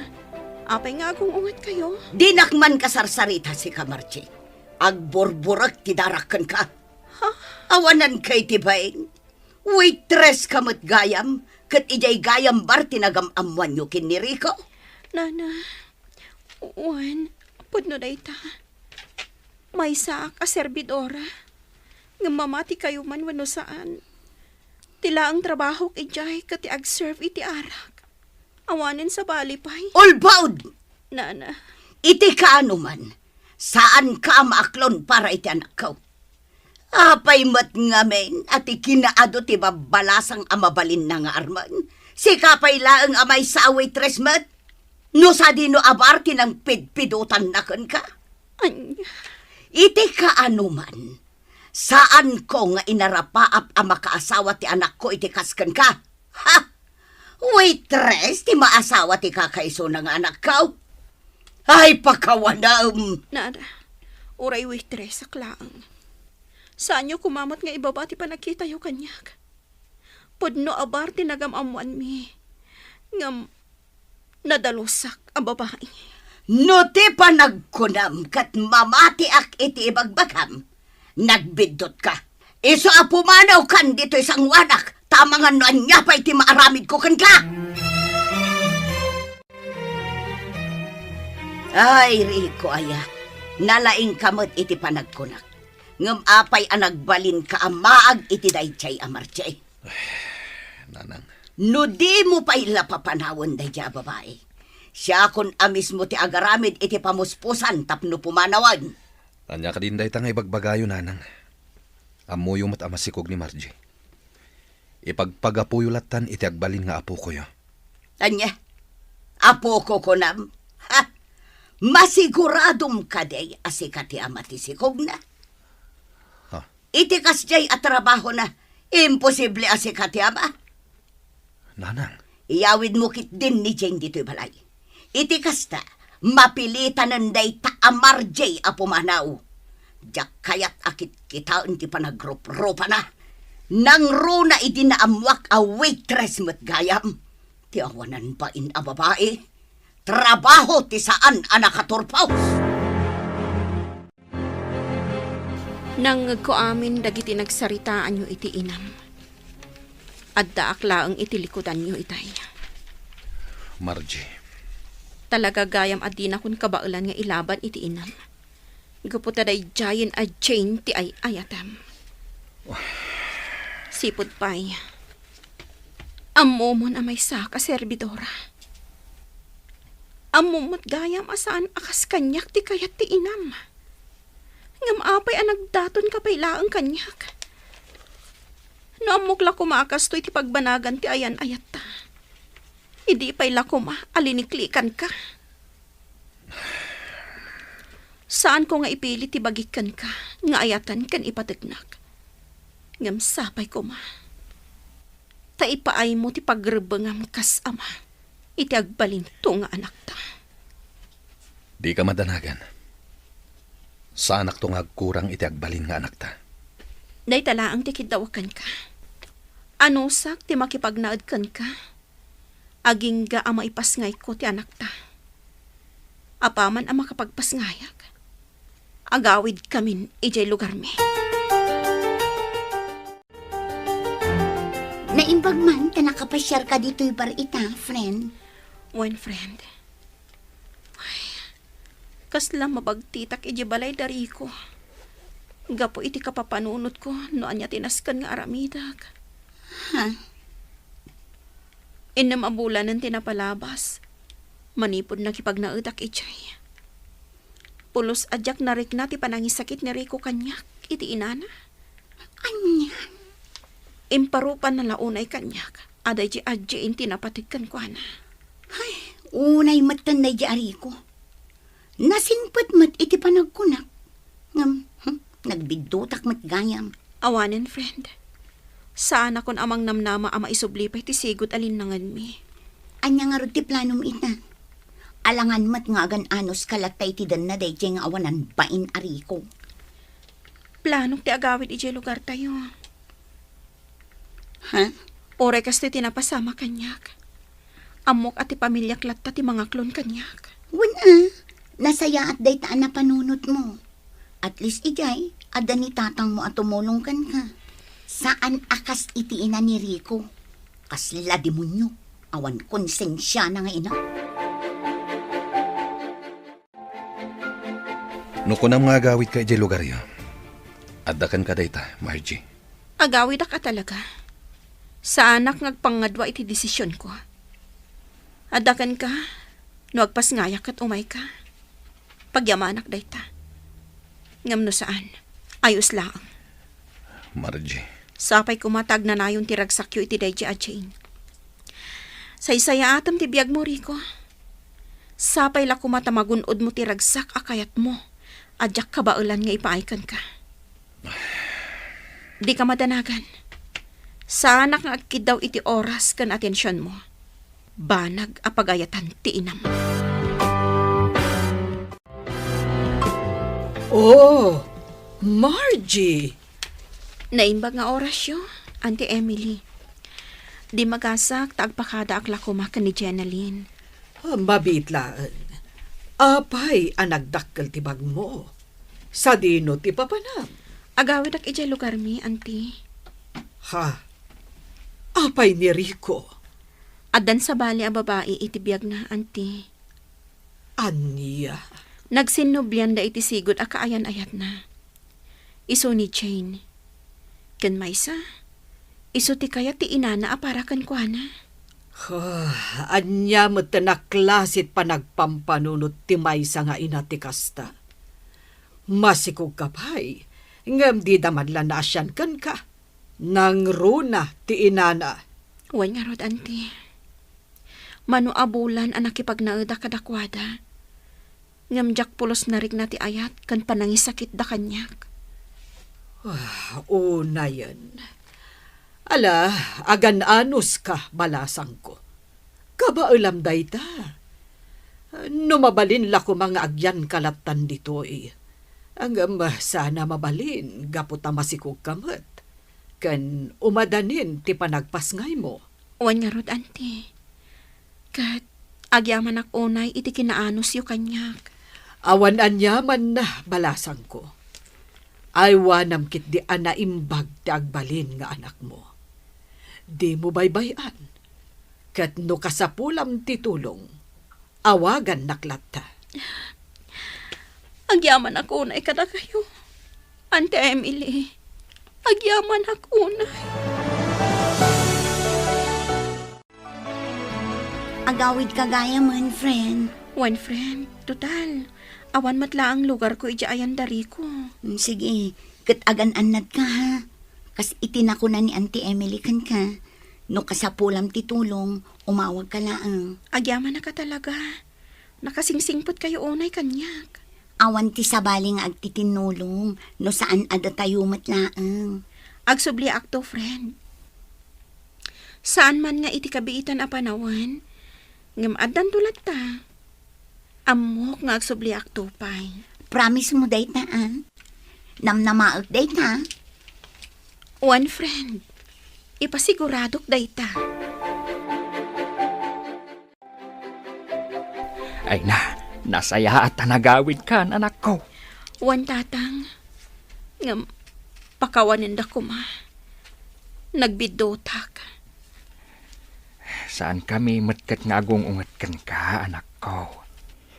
apay nga akong ungat kayo. Dinakman kasarsarita si Kamarchi. Agborburak ti darakan ka. Awanan kay tibaing. Waitress kamot gayam. Kat ijay gayam bar tinagam-amuan nyo kin ni Rico. Nana, uwan, pudno day ta. May saak a servidora. Ngamamati kayo man wano saan. Tila ang trabaho ijay kat ag-serve iti arak. Awanin sa balipay. Ulbaud! Nana, Iti kaano man. Saan ka maaklon para iti anak ko? Apay mat ngamen at ikinaado ti babalasang amabalin na nga arman. Si kapay laang amay sa waitress mat. No sa dino abar tinang pidpidutan na kan ka. anya. Iti kaano man. Saan ko nga inarapaap ang makaasawa ti anak ko iti kaskan ka? Ha? Waitress ti maasawa ti kakaiso ng anak ko? Ay pakawanam. Nana, uray waitress sa klaang. Saan nyo kumamot nga ibaba ti panagkita yung kanyak? Pudno abar tinagamamuan mi. Ngam nadalusak ang babae. No ti panagkunam kat mamati ak iti ibagbagam. Nagbidot ka. Iso apumanaw kan dito isang wanak. Tamangan no anya pa iti maaramid ko kan ka. Ay, Rico, aya. Nalaing kamot iti panagkunak. Ngam apay ang nagbalin ka amaag iti daychay amarchay. Nanang, No di mo pa ila papanawon dayjay babae. Siya kun amis mo ti agaramid iti pamuspusan tapno pumanawan. tanya ka din day tangay bagbagayo, nanang. Amuyo mo't amasikog ni Margie. Ipagpagapuyulatan iti agbalin nga apo ko yo. Tanya, apo ko kunam. Ha? Masiguradong kaday asikati amati sikog na. Ha? Iti kasjay at trabaho na. Imposible asikati ama. Nanang, Iyawid mo kit din ni Jane dito'y balay. Iti kasta, mapilitan nanday ta amar jay apumanaw. Diyak kayat akit kita ti panagrup-rupa na. Nang runa iti na amwak a waitress met gayam. Ti awanan pa in a babae. Trabaho ti saan anak katurpaw. Nang ko amin dagiti nagsaritaan nyo iti inam. Adda akla ang itilikudan nyo itay. Margie, Talaga gayam adi na kun kabaulan nga ilaban iti inam. Gaputa day giant a chain ti ay ayatam. Sipod pay. Amomon amay saka serbidora. Amomot gayam asaan akas kanyak ti kayat ti inam. Ngam apay ang nagdaton ka pailaang kanyak. No amok la kumakas to iti pagbanagan ti ayan ayat ta. Idi pa'y lakuma, aliniklikan ka. Saan ko nga ipilit tibagikan ka, nga ayatan kan ipatignak. Ngam sapay ko ma. Ta ipaay mo ti pagrebengam kas ama, iti agbalin to nga anak ta. di ka madanagan. Sa anak to nga agkurang iti agbalin nga anak ta. Day talaang ti kidawakan ka. Anusak ti makipagnaad kan ka. Aging ga ama ipasngay ko ti anak ta. Apaman ang makapagpasngayag. Agawid kamin ijay lugar mi. Naimbag man ka nakapasyar ka dito'y bar ita, friend. One friend. Ay, kasla mabagtitak iji balay dari ko. Gapo iti kapapanunot ko no anya tinaskan nga aramidag. Ha? Inam abulan ng tinapalabas. Manipod na kipagnautak ijay. Pulos adyak narik na ti panangisakit ni Rico kanyak. Iti inana. Anya? Imparupan na launay kanyak. Aday ji adya inti napatigkan ko na. Unay matan na jari ko. Nasingpet mat iti panagkunak. Ngam, nagbidutak mat gayam. Awanin, friend. Saan akon amang namnama ama isublipay ti sigot alinangan mi. Anya nga ti planom ita. Alangan mat nga agan anos kalatay ti dan na day nga awanan bain ariko. Planong ti agawid iti lugar tayo. Ha? Oray kas ti tinapasama kanyak. Amok at ti pamilyak latta ti mga klon kanyak. Wala. Nasaya at day taan na panunot mo. At least ijay, ada ni tatang mo at tumulong kan ka. Saan akas iti ina ni Rico? Kasla demonyo. Awan konsensya na nga ina. No kunam nga agawid ka ijay lugar yo. Addakan ka dayta, Margie. Agawid ka talaga. Sa anak ngagpangadwa iti desisyon ko. Adakan ka, no agpasngayak at umay ka. Pagyamanak dayta. Ngam no saan, ayos lang. Margie. Sapay kumatag na nayon ti ragsakyo iti dayji a chain. Saysaya atam ti biyag mo, Rico. Sapay la kumatamagunod mo ti ragsak akayat mo. Adyak kabaulan nga ipaikan ka. Di ka madanagan. Sana nga agkid daw iti oras kan atensyon mo. Banag apagayatan ti inam. Oh, Margie! Naimbag nga oras yo, Auntie Emily. Di magasak, tagpakada akla kumakan ni Jenaline. Mabitlaan. Apay ang nagdakkel ti bag mo. Sa dino ti papanam. Agawid ak ija lugar mi, auntie. Ha? Apay ni Rico. Adan sa bali a babae itibiyag na, auntie. Anya. Nagsinubyan da iti sigod a kaayan-ayat na. Iso ni Jane. Ken maysa, iso ti kaya ti inana a para kan kuana. Anya mo tanaklasit pa nagpampanunot ti maysa nga ina ti kasta. Masikog kapay, ngam di damadla na asyan kan ka. Nang runa ti inana. Wan nga rod, auntie. Mano abulan ang nakipagnaeda kadakwada. Ngam jak pulos narig na ti ayat kan panangisakit da kanyak. Una yan. Ala, agan anus ka, balasang ko. Kabaulam day ta. Numabalin la ko mga agyan kalatan dito eh. Ang sana mabalin, gaputa masikog kamot. Kan umadanin ti panagpasngay mo. Wan nga rod, auntie. Kat, agyaman ak unay iti kinaanos yu kanyak. Awan anyaman na, balasang ko. Aywanam kit di anaimbag ti agbalin nga anak mo. Di mo baybayan. Kat no kasapulam ti tulong, awagan naklatta. Agyaman ak unay kada kayo. Ante Emily, agyaman ak unay. Agawid kagaya man, friend. Wan friend, total. Awan matla ang lugar ko ija ayan dari ko. Sige, kat agan-anad ka ha. Kas itinako na ni Auntie Emily kan ka. No kasapulam ti tulong, umawag ka laang. Agyaman na ka talaga. Nakasingsingpot kayo unay kanyak. Awan ti sabali nga agtitinulong, no saan ada tayo matlaang. Agsubli akto, friend. Saan man nga iti kabiitan a panawan, ngam adan tulad ta. Amok nga agsubli akto pay. Promise mo day ta, Namnamaag day ta. One friend, ipasiguradok day ta. Ay na, nasaya at nagawid ka, anak ko. One tatang, ngam pakawanin da ko ma. Nagbidotak. Saan kami matkat nga ungat kan ka, anak ko?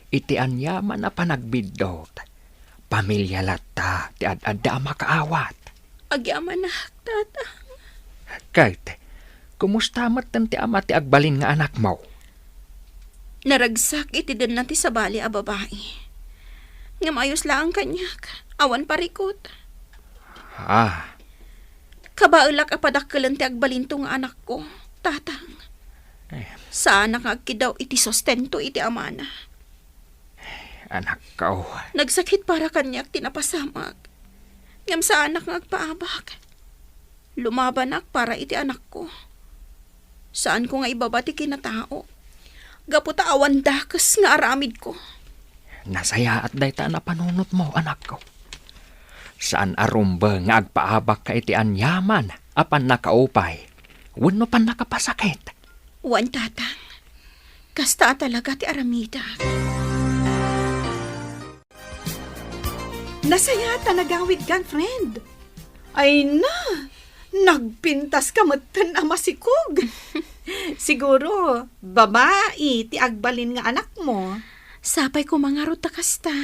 Iti anyaman na panagbidot. Pamilya lata, ti ad-adda makaawat. Agyaman na, tatang. Kahit, kumusta matan ti ama ti agbalin nga anak mo? Naragsak iti din natin sa bali a babae. Ngam ayos lang kanyak, awan parikot. Kabaulak a padakkelan ti agbalinto nga anak ko, tatang. Sana nga agkidaw iti sostento iti amana. Anak ko. Nagsakit para kanyak tinapasamak. Ngam sa anak nga agpaabak. Lumabanak para iti anak ko. Saan ko nga ibabati kinatao? Gaputa awan dakes nga aramid ko. Nasaya at dayta na panunot mo, anak ko. Saan arumba nga agpaabak ka iti anyaman apan nakaupay. Wano pan nakapasakit. Wan tatang. Kasta talaga ti aramida. Nasaya ta nagawid kan, friend. Ay na, nagpintas ka matan a masikog. Siguro, babae, ti agbalin nga anak mo. Sapay ko mga ruta kasta.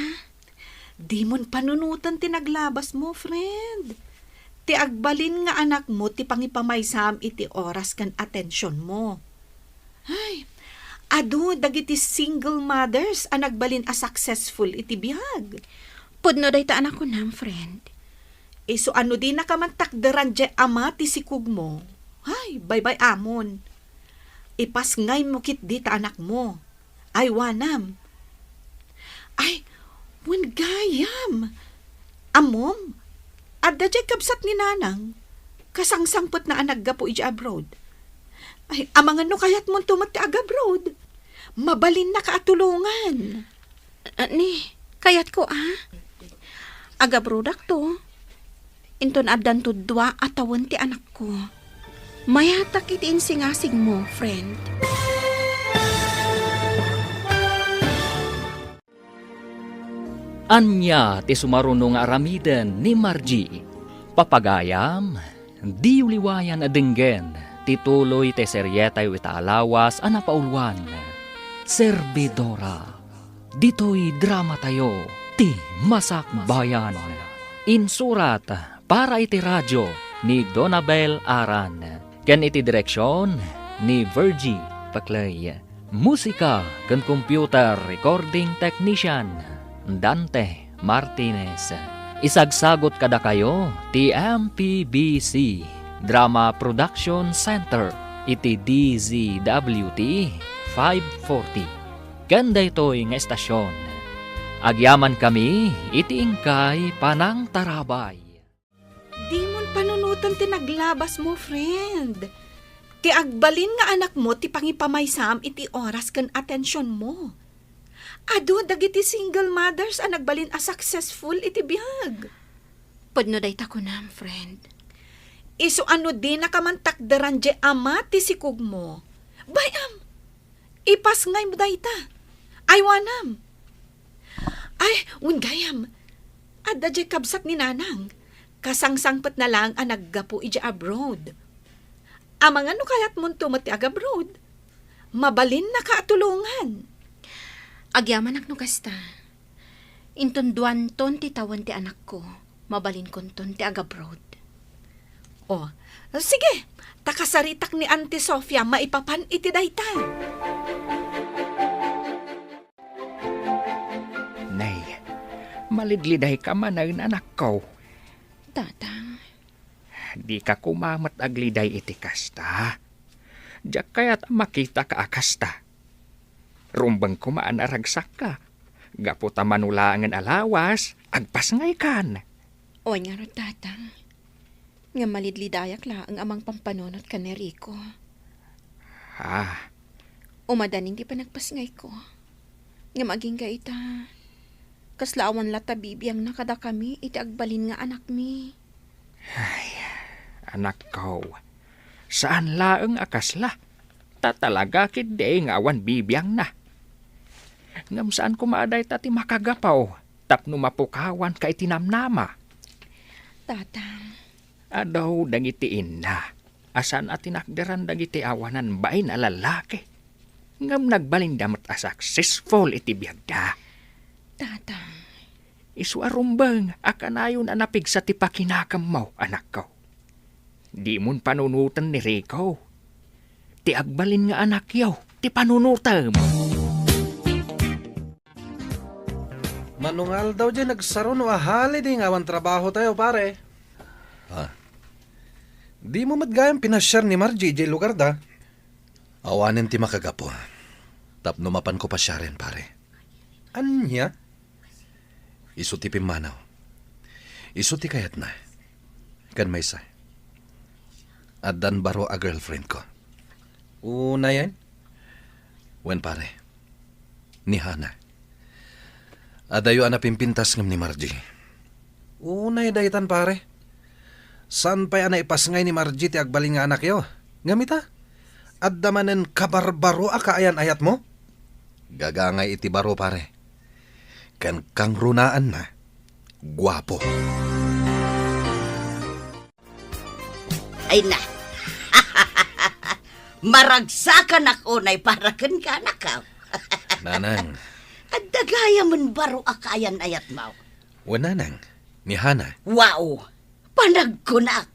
Di mon panunutan ti naglabas mo, friend. Ti agbalin nga anak mo, ti pangipamaysam iti oras kan atensyon mo. Ay, adu, dagiti single mothers ang nagbalin a successful iti biyag. Pudno day ta anak ko nam, friend. So ano din nakamantakdaran dyan ama ti sikug mo. Ay, bye-bye amon. Ipas ngay mo kit di ta anak mo. Ay, wanam. Ay, wen gayam. Amom, adda dyan kabsat ni nanang. Kasangsangpot na anak gapo ija abroad. Ay, amangan no kayat mo tumat ti abroad. Mabalin na kaatulungan. Ni, kayat ko Agabrodak to. Inton adan to 2 atawan ti anak ko. Mayatak iti insingasig mo, friend. Anya ti sumarunong nga aramiden ni Margie. Papagayam, di uliwayan adenggen, tituloy te seryetay wita alawas ana paulwan. Servidora, dito'y drama tayo, ti Masak Bayan. Insurat para iti radyo ni Donabel Aran. Ken iti direksyon ni Virgie Paclay. Musika ken computer recording technician Dante Martinez. Isagsagot kada kayo ti MPBC Drama Production Center iti DZWT 540. Ganda ito'y nga estasyon. Agyaman kami iti ingkay Panang Tarabay. Di mon panunutan ti naglabas mo, friend. Ti agbalin nga anak mo ti pangipamaysam iti oras ken atensyon mo. Ado dagiti single mothers ang nagbalin a successful iti bihag. Pudno day ko na, friend. Iso ano di nakamantakdaran je ama ti sikug mo. Bayam, ipas ngay mo dayta. Aywanam. Ay, ungayam. Adda je kabsat ni nanang. Kasangsangpet na lang ang naggapu ija abroad. Amang ano kayat mo tumati abroad? Mabalin na kaatulungan. Agyaman akno kasta. Intonduan ton ti tawan ti anak ko. Mabalin kon ton ti agabroad. Oh, sige. Takasaritak ni Auntie Sofia maipapan iti dayta. Nay, malidliday ka man ang anak ko. Tatang, Di ka kumamat agliday iti kasta. Diyak kaya't makita ka akasta. Rumbang kumaan aragsak ka. Gaputa manulangan alawas, agpas ngay kan. o nga ro tatang. Nga malidlidayak la ang amang pampanunot ka ni Rico. Ah, Umadaning di pa nagpasngay ko. Nga maging ka ita. Kaslaawan lata bibiyang nakada kami iti agbalin nga anak mi. anak ko. Saan laeng akasla? Tatalaga kid nga awan bibiyang na. Ngam saan kumaaday tati makagapaw, tapno mapukawan ka itinamnama. Tatang, Adaw dangitiin na, asan atinakderan dagiti awanan bain a lalaki. Ngam nagbalin damat a successful iti biyagda. tatang, Isuarumbang akanayon anapig sa tipakinakam mo, anak ko. Di mon panunutan ni Rico. Ti agbalin nga anak yaw, ti panunutan mo. Manungal daw dyan nagsaron o ahali di nga awan trabaho tayo pare. Di mo matgayang pinasyar ni Margie di lugar da. Awanin ti makagapo. Tapno mapan ko pa siya rin pare. Anya? Isu ti pimanaw. Isu ti kayat na. Kan may sa. Adan baro a girlfriend ko. Una yan? Wen pare. Ni Hana. Adayo ana pimpintas ngam ni Margie. Una daytan pare. San pa ana ipasngay ni Margie ti agbaling nga anak yo? Ngamita? Adda manen kabarbaro a kaayan ayat mo? Gagangay iti baro pare. Kan kang runaan na. Guwapo. Ay na. Maragsakan ako na iparakan ka na ka. Nanang. At dagaya man baro akayan ayat mo. Wananang. Ni Hana. Wow! Panagkunak.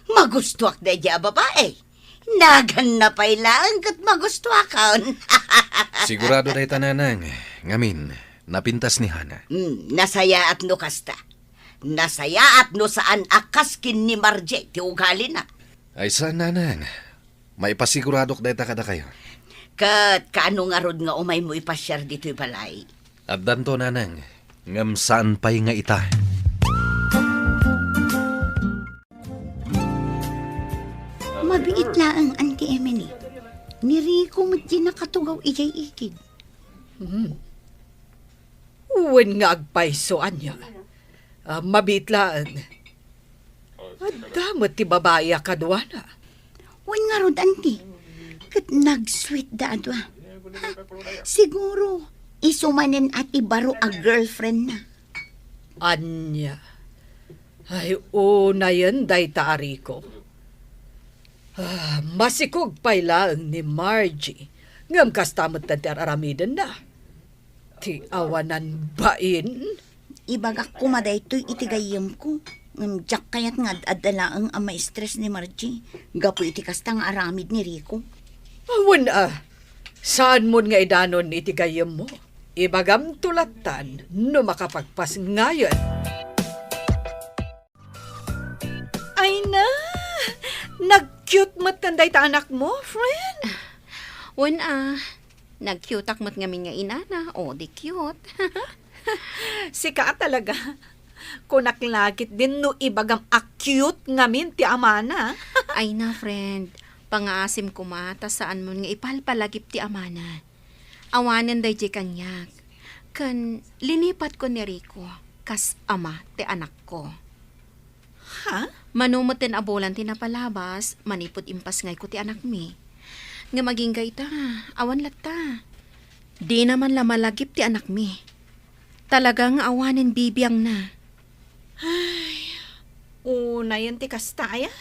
Magustuak na dya babae. Nagan na pailaan kat magustuakan. Sigurado day tananang. Ngamin, napintas ni Hana. Nasaya at no kasta. Nasaya at no saan akaskin ni Margie ti ugali na. Ay saan nanang? Maipasiguradok day kada kayo. Kat kaano nga rod nga umay mo ipasyar dito'y balay. At danto nanang. Ngam saan pa'y nga ita. Mabiit laang Auntie Emily. Ni Rico mo't di nakatugaw ijay ikid. Uwan nga agpaisoan niya. Mabitlaan. At damot ti babae akadwana. Wan nga rod, anti. Kat nag-sweet da adwa. Siguro, isumanin ati baro a girlfriend na. Anya. Ay, una yan, day taari ko. Masikog pa'y laang ni Margie. Ngam kastamot na tiararamidan na. Ti awanan bain. Ibagak ko maday to'y itigayam ko. Diyak kayat nga adalaang ang ma-stress ni Margie. Gapo iti kasta nga aramid ni Rico. Awan saan mo nga idanon itigayam mo? Ibagam tulatan no makapagpas ngayon. Ay na! Nag-cute mat kanday ta anak mo, friend. Wan nag-cute akmat ngamin nga inana. O, di cute. Sika talaga. Kunaklagit din no ibagam acute ngamin ti amana. Ay na, friend. Pangaasim ko mata saan mo nga ipalpalagip ti amana. Awanan day di kanyak. Kan linipat ko ni Rico. Kas ama ti anak ko. Ha? Manumot din abolan ti napalabas. Manipod impas ngay ko ti anak mi. Nga maging gayta. Awan latta. Di naman lamalagip ti anak mi. Talagang awanin bibiyang na. Una yan ti kastaya.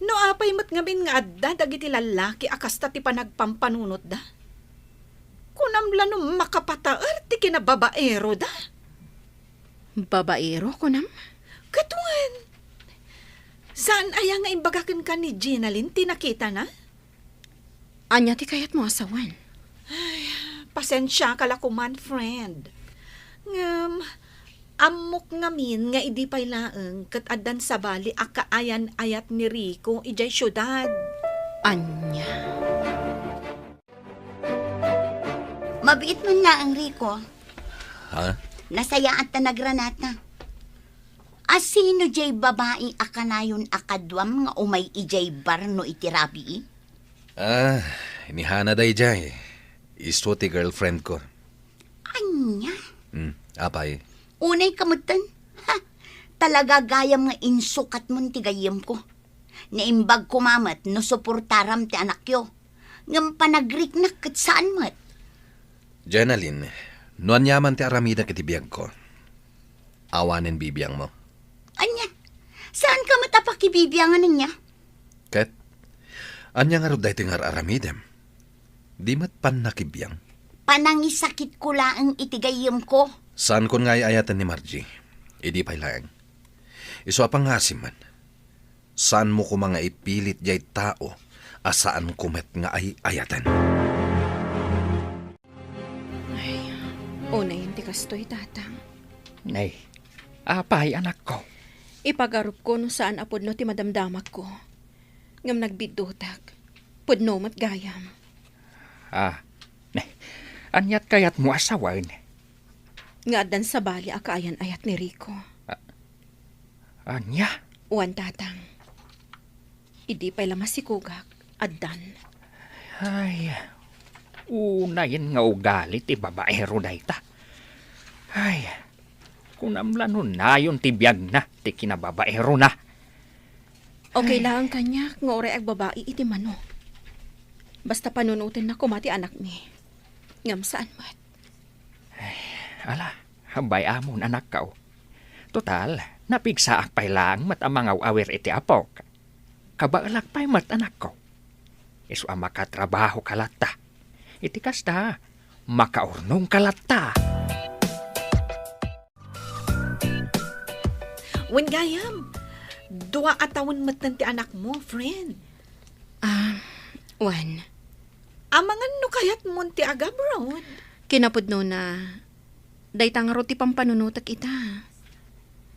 No apay mat ngamin nga adda dagiti lalaki akasta ti panagpampanunot da. Kunamla no makapataer ti kinababaero da. Babaero ko nam? Katuan. Saan aya nga imbagakin ka ni Ginalyn ti nakita na? Anya ti kayat mo asawan. Pasensya ka lakuman, friend. Amok ngamin nga idi pay laeng ket addan sa bali akaayan ayat ni Rico ijay syudad. Anya. Mabiit man na ang Rico. Ha? Nasayaan ta nagranata. Asino jay babae akanayon akadwam nga umay ijay bar no itirabi? Inihana day jay. Isto ti girlfriend ko. Anya? Apay. Unay kamutan. Ha? Talaga gayam nga insukat mon ti gayam ko. Naimbag kumamat no suportaram ti anak yo. Ngam panagriknak kat saan mat. Jenalyn, nuan yaman ti aramida kiti biyag ko. Awanin bibiyang mo. Anya? Saan ka matapakibibiyangan niya? Ket, anya nga ruday ti ngar aramidem. Di mat pan nakibiyang. Panangisakit ko laang itigayam ko. Saan kon nga ayatan ni Margie? Idi pay laeng. Iso apang ngasim man. Saan mo ko mga ipilit jay tao asaan kumet nga ay ayatan? Una yun ti kastoy, tatang. Nay, apay anak ko. Ipagarup ko no saan apod no ti madamdamak ko. Ngam nagbidutak. Pudno mat gayam. Nay, anyat kayat mo asawan. Nga adan sa bali akaayan ayat ni Rico. Anya? Uwan, tatang. Idi pa'y lamasikugak. Adan. Ay, unayin nga ugali ti babaero dayta. Ay, kunamla nun na yun ti biyag na, ti kinababaero na. Okay lang kanya, nga ore ag babae iti mano. Basta panunutin na kumati anak ni. Ngam saan mat? Ala, hambay amon anak kao. Total, napigsaak pa'y lang mat amangaw awer iti apok. Kabaalak pa'y mat anak ko. Isu ang makatrabaho kalata. Iti kasta, makaurnong kalata. Wen gayam, dua atawon matan ti anak mo, friend. Uwan. Amangan no kayat mo ti agabroad. Kinapudno na, daytang ti pampanunutak ita.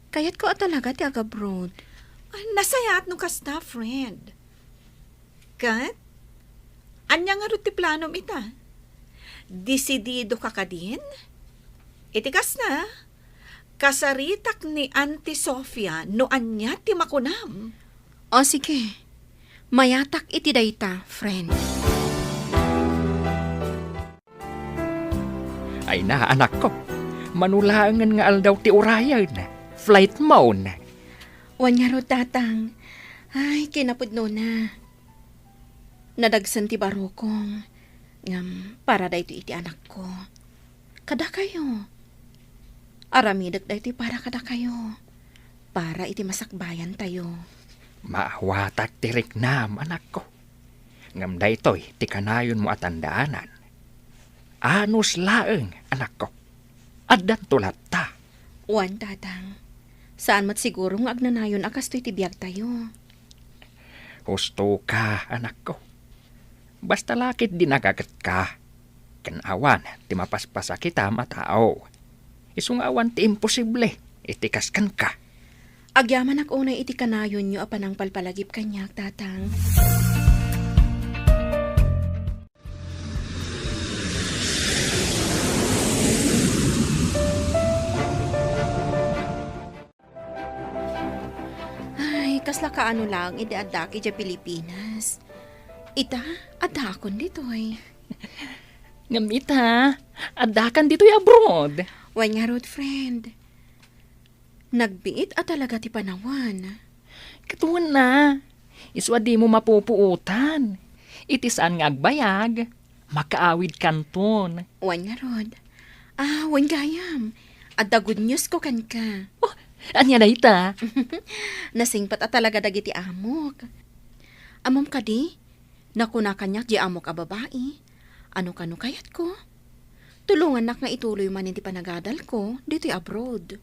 Kayat ko talaga ti agabroad. Nasayat no kasta, friend. Kat? Anya nga ti planom ita? Desidido ka kadin? Itikas na. Kasaritak ni Auntie Sofia no anya ti makunam. O sige, mayatak iti dayta, friend. Ay na, anak ko. Manulangan nga aldaw ti urayan. Flight mode. Uwan nga ro, tatang. Ay, kinapudno na. Nadagsan ti barokong. Para dayto iti anak ko. Kada kayo. Aramidag dayto para kada kayo. Para iti masakbayan tayo. Maawatak tirik nam, anak ko. Ngam daytoy, ti kanayon mo at tandaanan. Anos laeng, anak ko. Addan tulat ta. Wan, tatang. Saan mat siguro nga agnanayon akas to'y tibiyag tayo. Husto ka, anak ko. Basta lakit dinagagat ka. Kanawan, ti mapaspasa kita matao. Isungawan ti imposible, itikaskan ka. Agyaman ak unay iti kanayon nyo apanang palpalagip kanyak, tatang. Ay, kasla ka ano lang, iti-adaki dya Pilipinas. Ita, adakon ditoy. Ngamita, adakan dito'y abroad. Wan nga road, friend. Nagbiit at talaga ti panawan. Katuan na. Iswa di mo mapupuutan. Itisaan nga agbayag. Makaawid kanton. Wan nga rod. Wan gayam. At the good news ko kan ka. Oh, anya na ita? Nasingpat at talaga dagiti amok. Amom ka di? Nakuna kanyak di amok a babae. Ano kano kayat ko? Tulungan nak nga ituloy man hindi panagadal ko dito'y abroad.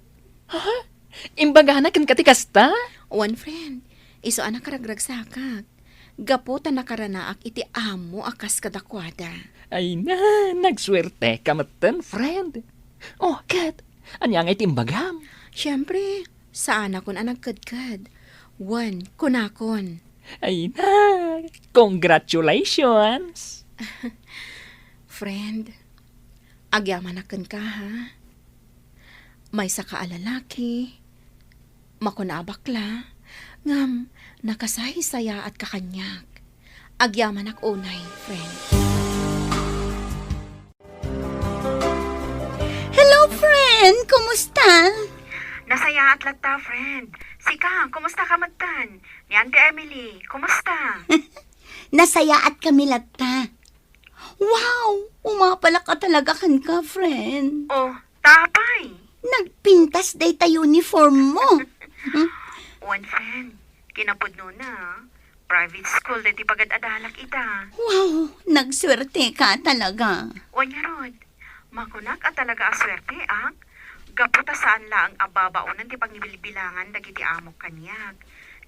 Ha? Imbagana kan katikasta? One friend, iso anak karagrag sakak. Gaputa nakaranaak iti amo akas kadakwada. Ay na, nagswerte kamatan, friend. Oh, kat, anya nga itimbagam? Siyempre, saan akon anagkadkad. One, kunakon. Ay na, congratulations! Friend, agyaman akan ka ha. May saka alalaki, makunabakla, ngam nakasahisaya at kakanyak. Agyaman ak unay, friend. Hello, friend! Kumusta? Nasaya at lagta, friend. Sika, kumusta ka magtan? Ni Auntie Emily, kumusta? Nasaya at kami lagta. Wow! Umapala ka talaga kan ka, friend. Oh, tapay. Nagpintas day ta uniform mo. One friend, kinapudno na. Private school dati pagad-adalak ita. Wow! Nagswerte ka talaga. Wan nga rod, makunak at talaga aswerte ang gaputa saan la ang ababaonan ti pagnibilbilangan dagiti amok kanyak.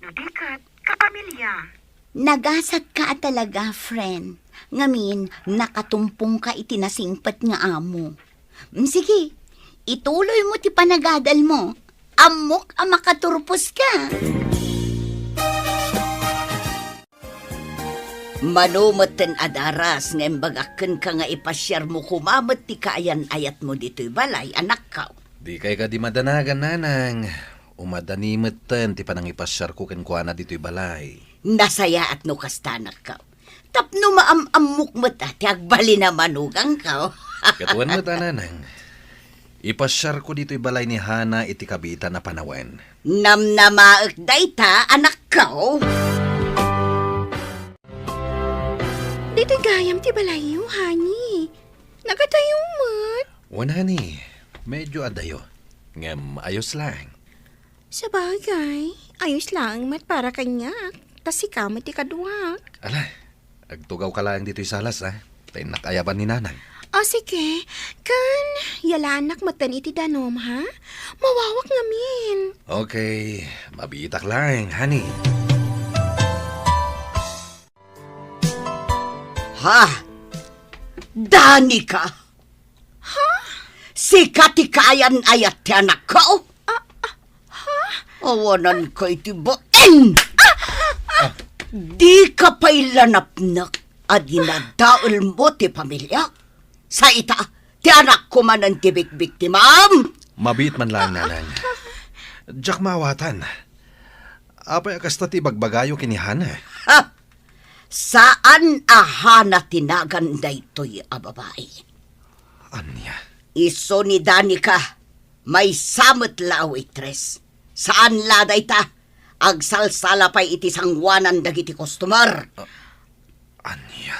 No dikat, kapamilya. Nagasat ka talaga, friend. Ngamin, nakatumpong ka itinasingpat nga amo. Sige, ituloy mo ti panagadal mo. Amok ang makaturpos ka. Manumaten adaras nga imbagaken ka nga ipasyar mo kumamat ti kaayan ayat mo dito'y balay, anak ka. Di kay ka di madanagan, nanang. Umadanimatan ti panang ipasyar ko kenkwana dito'y balay. Nasaya at no kastanak ka. Tapno maamamok mo ta, ti agbali na manugang ka. Katuan mo ta, nanang. Ipasyar ko dito'y balay ni Hana iti kabita na panawen. Namnamaak dayta, anak ka. Dito gayam ti balayo, honey. Nagatayo mat. Wana ni, medyo adayo. Ngem, ayos lang. Sa bagay, ayos lang mat para kanyak. Tas ikaw mat ikaduak. Ala, agtugaw ka lang dito'y salas, ha? Tayo nakayaban ni nanang. Sige. Kan, yalanak matan iti danom, ha? Mawawak ngamin. Okay, mabitak lang, honey. Ha? Dani ka? Ha? Si katikayan ayat ti anak ka? Awanan ko iti baen! Di ka pa'y lanapnak at ginadaol mo ti pamilya. Sa ita, ti anak ko man ang tibik-bik ti ma'am. Mabit man lang, nanang. Diyak mawatan. Apay akasta ti bagbagayo kini Hana. Ha? Saan ahana tinagan daytoy a babae? Anya? Iso ni Danica, may samot la waitress. Saan la dayta? Agsalsala pa'y iti sangwanan dagiti customer. Anya.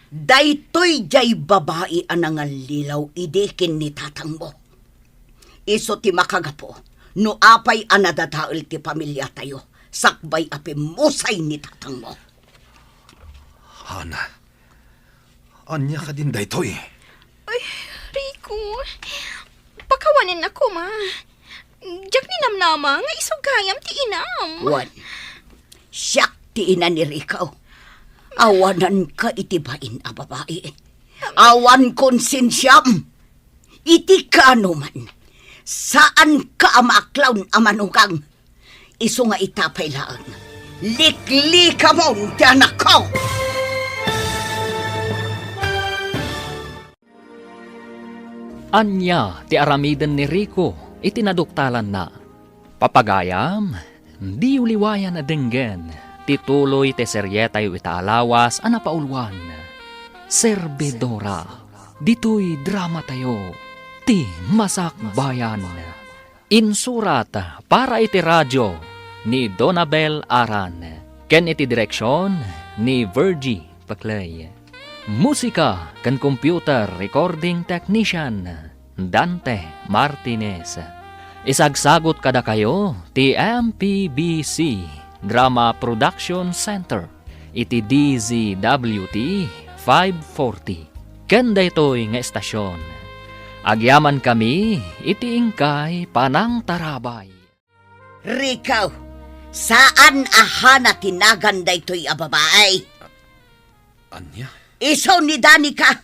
Daytoy jay babae anangal lilaw idekin ni tatang mo. Iso ti makagapo, no apay anadadaol ti pamilya tayo, sakbay api musay ni tatang mo. Hana. Anya ka din daytoy. Ay, Rico. Pakawanin ako, ma. Diyak ni namnama nga isugayam ti inam. Wan, siyak ti ina ni Rico. Awanan ka itibain a babae. Awan konsensyam. Iti ka man. Saan ka amaklawn amanugang? Iso nga itapay lang. Likli ka mo, tiyanak ko! Anya ti aramiden ni Rico itinaduktalan na. Papagayam, di uliwayan na denggen, tituloy te seryetay itaalawas anapaulwan. Servidora, dito'y drama tayo, ti Masak Bayan. Insurat para iti radyo ni Donabel Aran, ken iti direksyon ni Virgie Paclay. Musika kan computer recording technician Dante Martinez. Isagsagot kada kayo ti MPBC Drama Production Center iti DZWT 540. Kenda ito'y nga estasyon. Agyaman kami iti ingkay Panang Tarabay. Rico, saan ahana tinagan daytoy a babae? Anya? Iso ni Danica,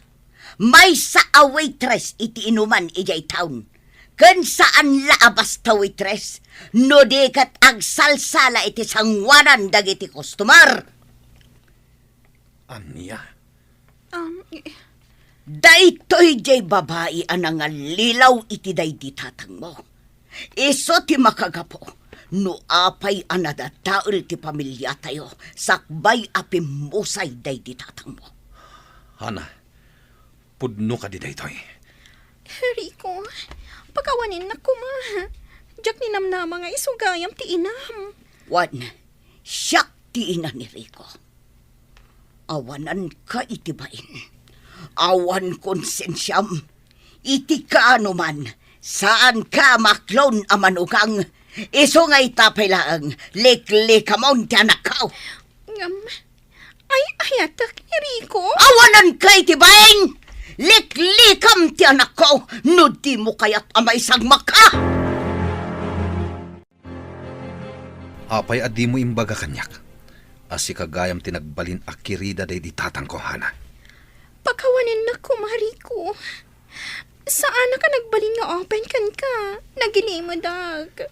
may sa a waitress iti inuman ijay taon. Ken saan laabas ta waitress, no dekat agsalsala iti sangwanan dagiti customer. Anya? Daytoy jay babae anangal lilaw iti daydi tatang mo. Iso ti makagapo, no apay anadataol ti pamilya tayo, sakbay apimusay daydi tatang mo. Hana, pudno ka di daytoy. Rico, pakawanin na ko, ma. Diyak ni namnama nga isugayam ti inam. Wan, siyak ti ina ni Rico. Awanan ka itibain. Awan konsensyam. Iti ka man, saan ka maklon amanugang. Iso nga itapay lang, likli ka mo tiyanak ka. Ay, ayatak ni Rico. Awanan ka itibain! Likli kam tiyanak ko, no di mo kaya't amay sagmak ka! Apay adi mo imbaga kanyak. Asi kagayam tinagbalin akirida day di tatang ko, Hana. Pakawanin na ko, Mariko. Saan na ka nagbaling nga open kan ka? Nagilimadag.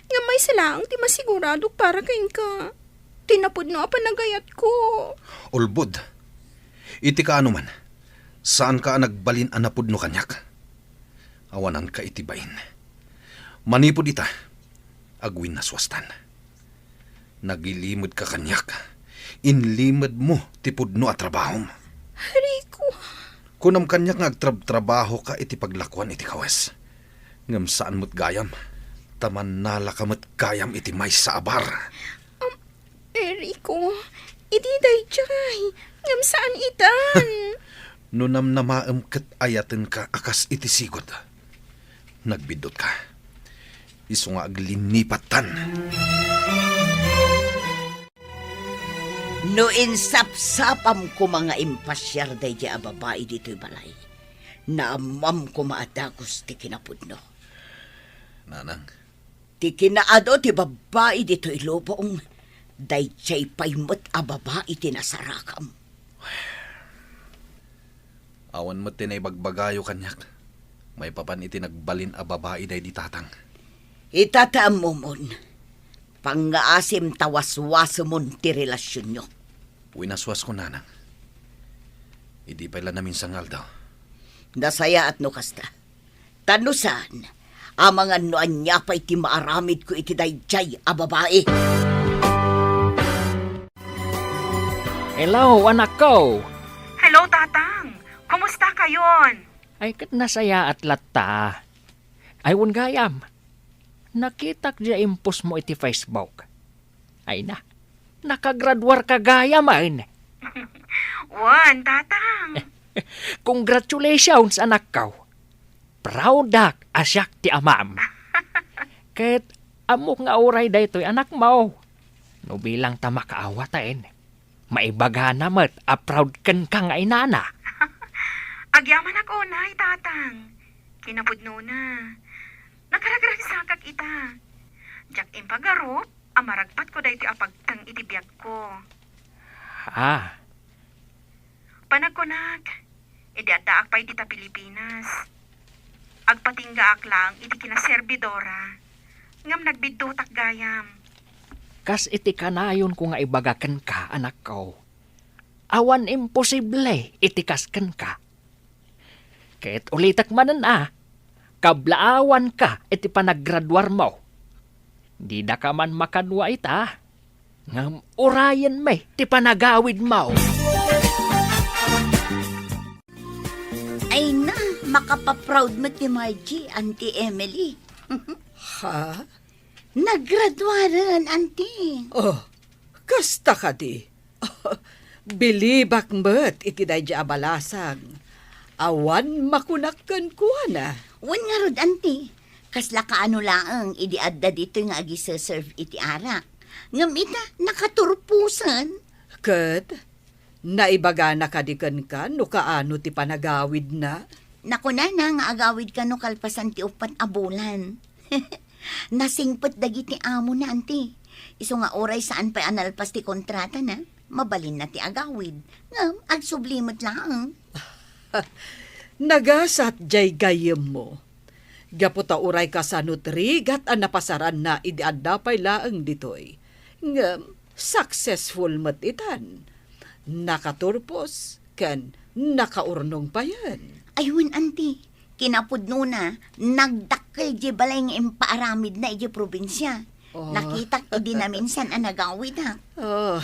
Nga may silaang ti masigurado para kain ka. Tinapod no panagayat ko. Ulbod. Iti ka man. Saan ka nagbalin anapod no kanyak? Awanan ka itibain. Manipod ita. Agwin na swastan. Nagilimod ka kanyak. Inlimod mo tipod no at trabahom. Rico. Kunam kanyak nga agtrabaho ka iti paglakuan iti kawes. Ngam saan mo't gayam. Taman nala ka mo't gayam iti may sa abar. Rico, iti day jay. Ngam saan itan? Nunam na maamkat ayaten ka akas iti sigod. Nagbidot ka. Iso nga aglinipatan. No insapsapam ko mga impasyar day di babae dito'y balay. Naamam ko maadagos ti kinapudno. Nanang. Ti kinaado ti babae dito'y lobong. Day chay paymot a babae ti nasarakam. Awan mo tinay bagbagayo kanyak. May papan iti nagbalin a babae day di tatang. Itataam mo mon. Pangaasim tawas-wasamon ti relasyon nyo. Winaswas ko, nanang. Idi pala namin sangal daw. Nasaya at no kasta. Tanusan, amangan no anya pa iti maaramid ko iti dayjay a babae. Hello, anak ko! Hello, Tatang. Kumusta kayon? Ay kat nasaya at latta. Aywan gayam. Nakitak dya impos mo iti Facebook. Ay na, Nakagraduar ka gaya man. Wan, tatang. Congratulations, anak ka. Proud ak asyak ti amam. Ket amok nga oray daytoy anak mo. No bilang ta makaawatain. Maibaga namat a proud ken ka nga inana. Agyaman ako, nay, tatang. Kinapudno na. Nakaragragsakak ita. Jak impagarop, amaragpat ko dahito apagtang itibiyag ko. Ah, Panagkunak, idiadaak pa iti ta Pilipinas. Agpatingga ak lang iti kinaserbidora. Ngam nagbidutak gayam. kas iti kanayon ko nga ibagaken ka, anak ko. Awan imposible itikasken ka. Ket ulitak manan kablaawan ka iti panaggraduar mo. Di da ka man makadwa ita. Ngam orayan may ti panagawid mo. Ay na, makapaproud mo ti Margie, Auntie Emily. Ha? Naggraduaran, Auntie. Oh, kasta ka di. Bilibak met iti dayja abalasang. Awan makunakkan kuha na. Wan nga rod, Auntie. Kasla kaano laang idiadda dito nga agi-serve iti arak. Ngam ita, nakaturpusan. Ket, naibaga na kadikan ka no kaano ti panagawid na. Naku na nga agawid ka no kalpasan ti upat abulan. Nasingpet dagiti amo na, Auntie. Iso nga oray saan pa analpas ti kontrata na, mabalin na ti agawid. Ngam, agsublimat lang. Nagasat jay gayem mo. Gaputa uray ka sa nutrigat ang napasaran na idiadapay laang ditoy. Ngam, successful matitan. Nakaturpos, ken nakaurnong pa yan. Ayun, Auntie. Kinapudno na, nagdakkel di balay nga impaaramid na iti probinsya. Oh. Nakitak idi na minsan ang nagawid ha. Oh,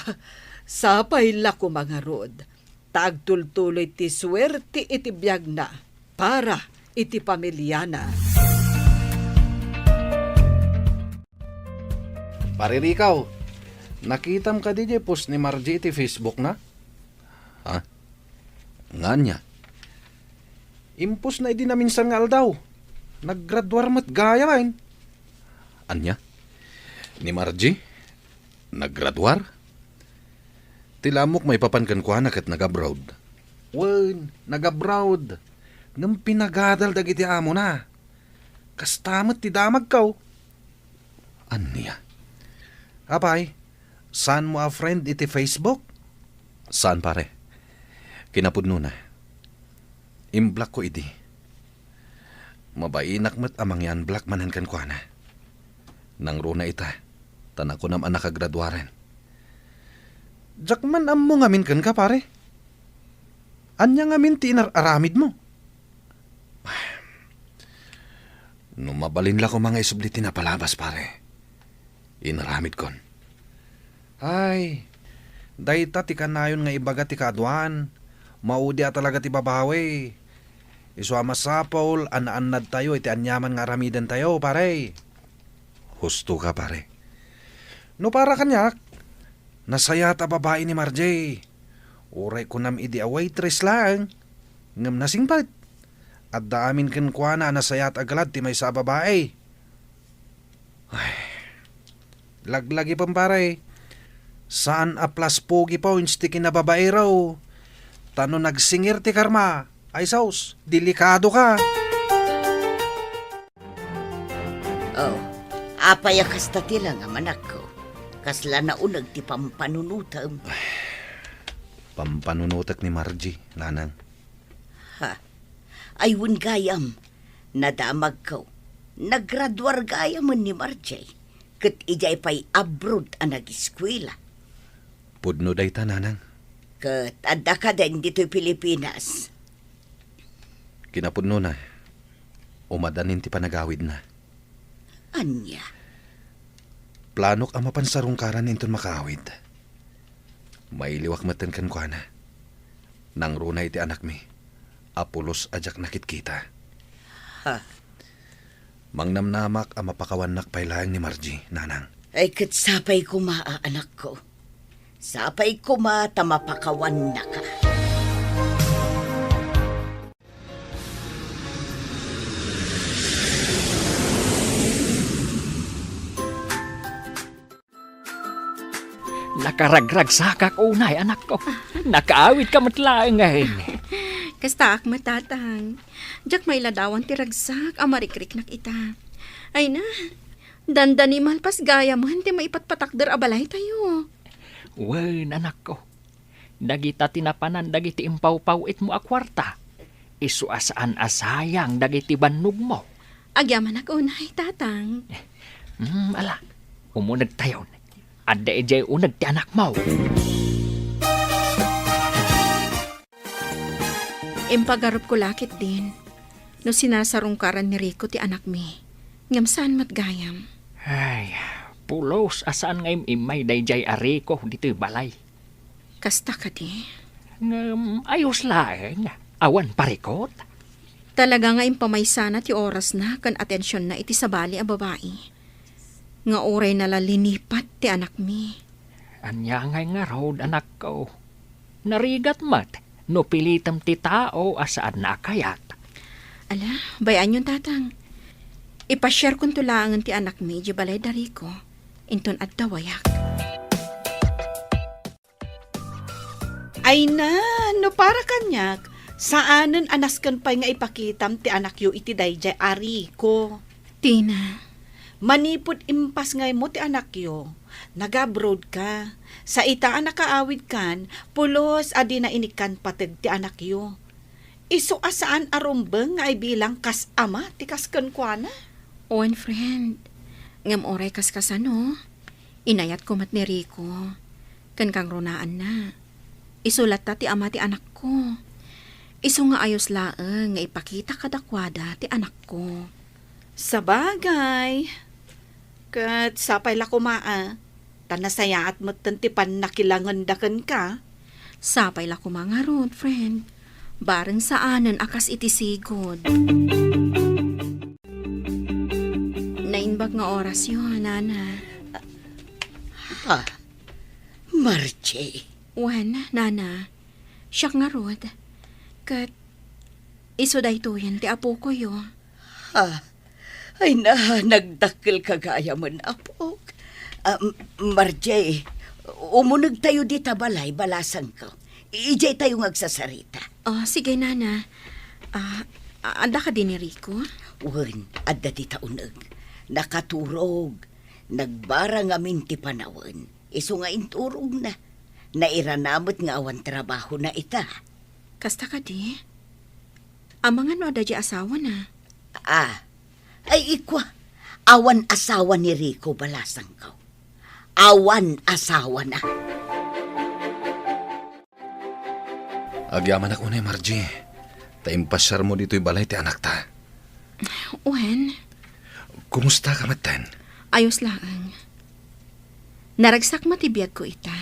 sapay la ko mga rod. Tagtultuloy ti swerte iti biyag na para iti pamilya na. Paririkaw, nakitam ka di post ni Margie iti Facebook na? Ha? Nga niya. Impos na idi na minsan nga aldaw. Naggraduar mat gaya man. Anya? Ni Margie? Naggraduar? Tilamok may papankan ko anak at nag-abroad. Wen, nag-abroad. Ngam pinagadal dagiti amo na. Kastamat ti damag kaw. Anya? Apay, saan mo a friend iti Facebook? Saan pare? Kinapudno na. Imblock ko idi. Mabainak mat amang yan black manan kan kwa na. Nang runa ita, tanak ko naman nakagraduaren. Jak man am mo ngamin kan ka pare. Anya ngamin ti inararamid mo. No mabalin la ko mga isubliti na palabas pare. Inaramid kon. Ay, dayta ti kanayon nga ibaga ti kaadwan. Maudi talaga ti babawi. Iswa masapaul, anaan tayo, iti anyaman nga aramidan tayo, pare. Husto ka, pare. No para kanyak, nasaya ta babae ni Margie. Uray ko nam idi a waitress lang. Ngam nasingpat. At daamin ken kwa na nasayat agalad ti may sa babae. Ay, laglagi pang pare. Saan a plus pogi points ti kinababae raw. Tano nagsingir ti karma. Ay saus, delikado ka. Oh, apay kasta ti lang amanak ko. Kasla na unag ti pampanunutam. Pampanunutak ni Margie, nanang. Ha, ayun gayam, nadamag ko. Naggraduar gayam ni Margie. Kat ijay pa'y abroad ang nag-eskwela. Pudno day ta, nanang. Kat adda ka din dito'y Pilipinas. Kinapudno na. Umadanin ti panagawid na. Anya? Planok ang mapansarungkaran ninton makawid. Mailiwak matan kan kwa na. Nang runay ti anak mi. Apulos ajak nakit kita. Ha? Mangnamnamak ang mapakawanak pailaang ni Margie, nanang. Ay kat sapay ko maa anak ko. Sapay kuma tamapakawan na ka. Nakaragrag sa unay, anak ko. Nakaawit ka matlaang ngayon. Kasta ak matatang. Jak may ladawan ti ragsak, amarikrik nak ita. Ay na, dandani malpas gaya mo, hindi maipatpatakder abalay tayo. Wen, anak ko. Dagita tinapanan, dagiti impaw-pawit mo akwarta. Isu asaan asayang, dagiti bannog mo. Agyaman ako unay, tatang. Ala, umunag tayo. Adda ejay unag ti anak mo. Impagarap ko lakit din. No sinasarungkaran ni Rico ti anak mi. Ngam saan matgayam. Ay, pulos asaan ngayong imay dayjay ariko dito'y balay. Kasta ka di. Ayos laeng. Awan parikot. Talaga nga impamaysana ti oras na kan atensyon na iti sabali a babae. Nga oray nalalinipat ti anak mi. Anya nga road anak ko. Narigat mat, no pilitam ti tao asaan na akayat. Ala, bayan yun tatang. Ipashare kong tulangan ti anak mi, di balay dari ko. Inton at dawayak. Ay na, no para kanyak. Saanen anaskan pa'y nga ipakitam ti anak yu iti dayjay ari ko. Tina. Manipod impas ngay mo ti anak yo. Nag-abroad ka. Sa itaan nakaawid kan, pulos adi na inikan patag ti anak yo. Isu asaan arumbeng nga bilang kas ama ti kasken kwa na. Owen friend, ngam oray kaskasano. Inayat ko mat ni Rico. Kan kang runaan na. Isulat ta ti ama ti anak ko. Isu nga ayos laeng nga ipakita kadakwada ti anak ko. Sabagay. Kat sapay la kumaa. Tanasaya at matantipan nakilangan dakan ka. Sapay la kumangarod, friend. Bareng saanan akas iti sigod. Nainbag nga oras yun, nana. Ha? Marche. Wan, nana. Siyak nga rod. Kat iso daytoyan ti apo ko yo. Ha? Ay na, nagdakil kagaya man apok. Marje, umunag tayo di tabalay, balasan ko. Ijay tayo ngagsasarita. Oh, sige, nana. Anda ka din ni Rico? Wen, adda di taunag. Nakaturog. Nagbarang amin ti panawan. Iso nga inturog na. Nairanamot nga awan trabaho na ita. Kasta ka di? Amangan no ada di asawa na. Ay ikwa. Awan asawa ni Rico balasang ko. Awan asawa na. Agyaman ako na Margie. Taimpasyar mo dito'y balay ti anak ta. Wen? Kumusta ka matan? Ayos lang. Naragsak matibiyag ko ita.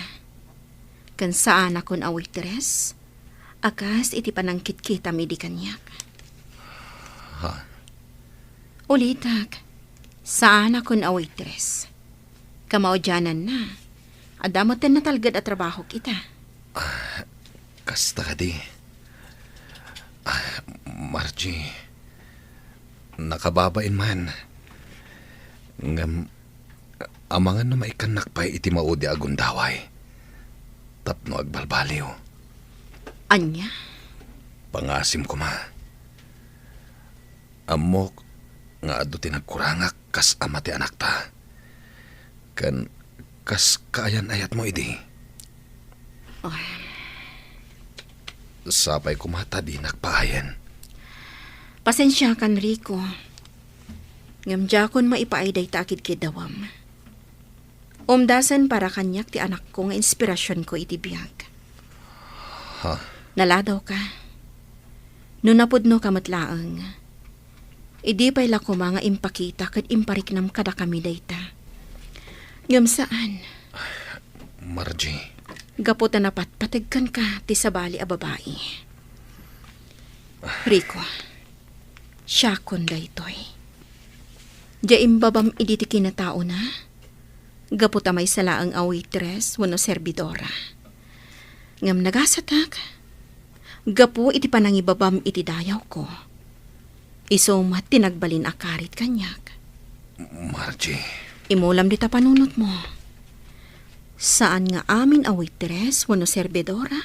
Kan saan akon away teres, akas iti panangkit kita midi kanyak. Ha? Ulitak, saan akon away teres. Kamaudyanan na. Adamoten na talgad at trabaho kita. Kasta ka di. Margie, nakababain man. Ngam, amangan na maikanak pa'y iti maudi agundaway. Tapno agbalbaliw. Anya? Pangasim ko ma. Amok nga ado tinagkurangak kas ama ti anak ta. Kan kas kaayan ayat mo idi. Oh. Sapay kumata di nagpaayan. Pasensya kan, Rico. Ngamdya kon maipaayday takid kidawam. Umdasan para kanyak ti anak ko nga inspirasyon ko iti biyag. Ha? Naladaw ka. Nunapudno ka matlaang. Idi pa'y lako mga impakita kat impariknam kada kami dayta. Ngam saan? Margie. Gaputan na patpatigkan ka ti sabali a babae. Rico, siya kun daytoy. Diya imbabam idi ti kinatao na. Gapu ta may sala ang waitress wano serbidora. Ngam nagasatak. Gapu iti panangibabam iti dayaw ko. Isumat tinagbalin akarit kanyak. Margie, Imulam dita panunot mo. Saan nga amin a waitress wano serbidora?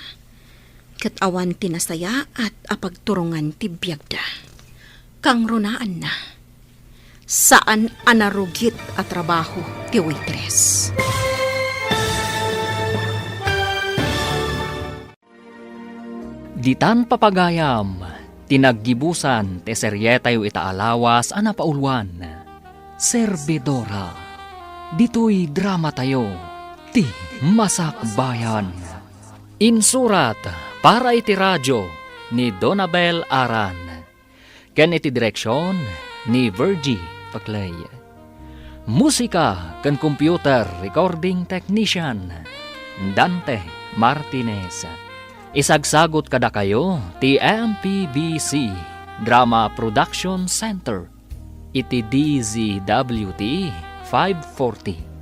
Kat awan tinasaya at apagturungan ti biyagda. Kang runaan na. Saan anarugit at trabaho ti waitress. Ditan papagayam, tinaggibusan te seryetayo itaalawas ana paulwan. Serbidora, dito'y drama tayo, ti Masakbayan. Insurat para iti radyo ni Donabel Aran. Ken iti direksyon ni Virgie Paclay. Musika ken computer recording technician Dante Martinez. Isagsagot kada kayo ti MPBC Drama Production Center iti DZWT 540.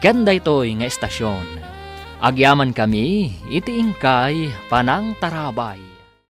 Ken daytoy nga estasyon. Agyaman kami iti ingkay Panang Tarabay.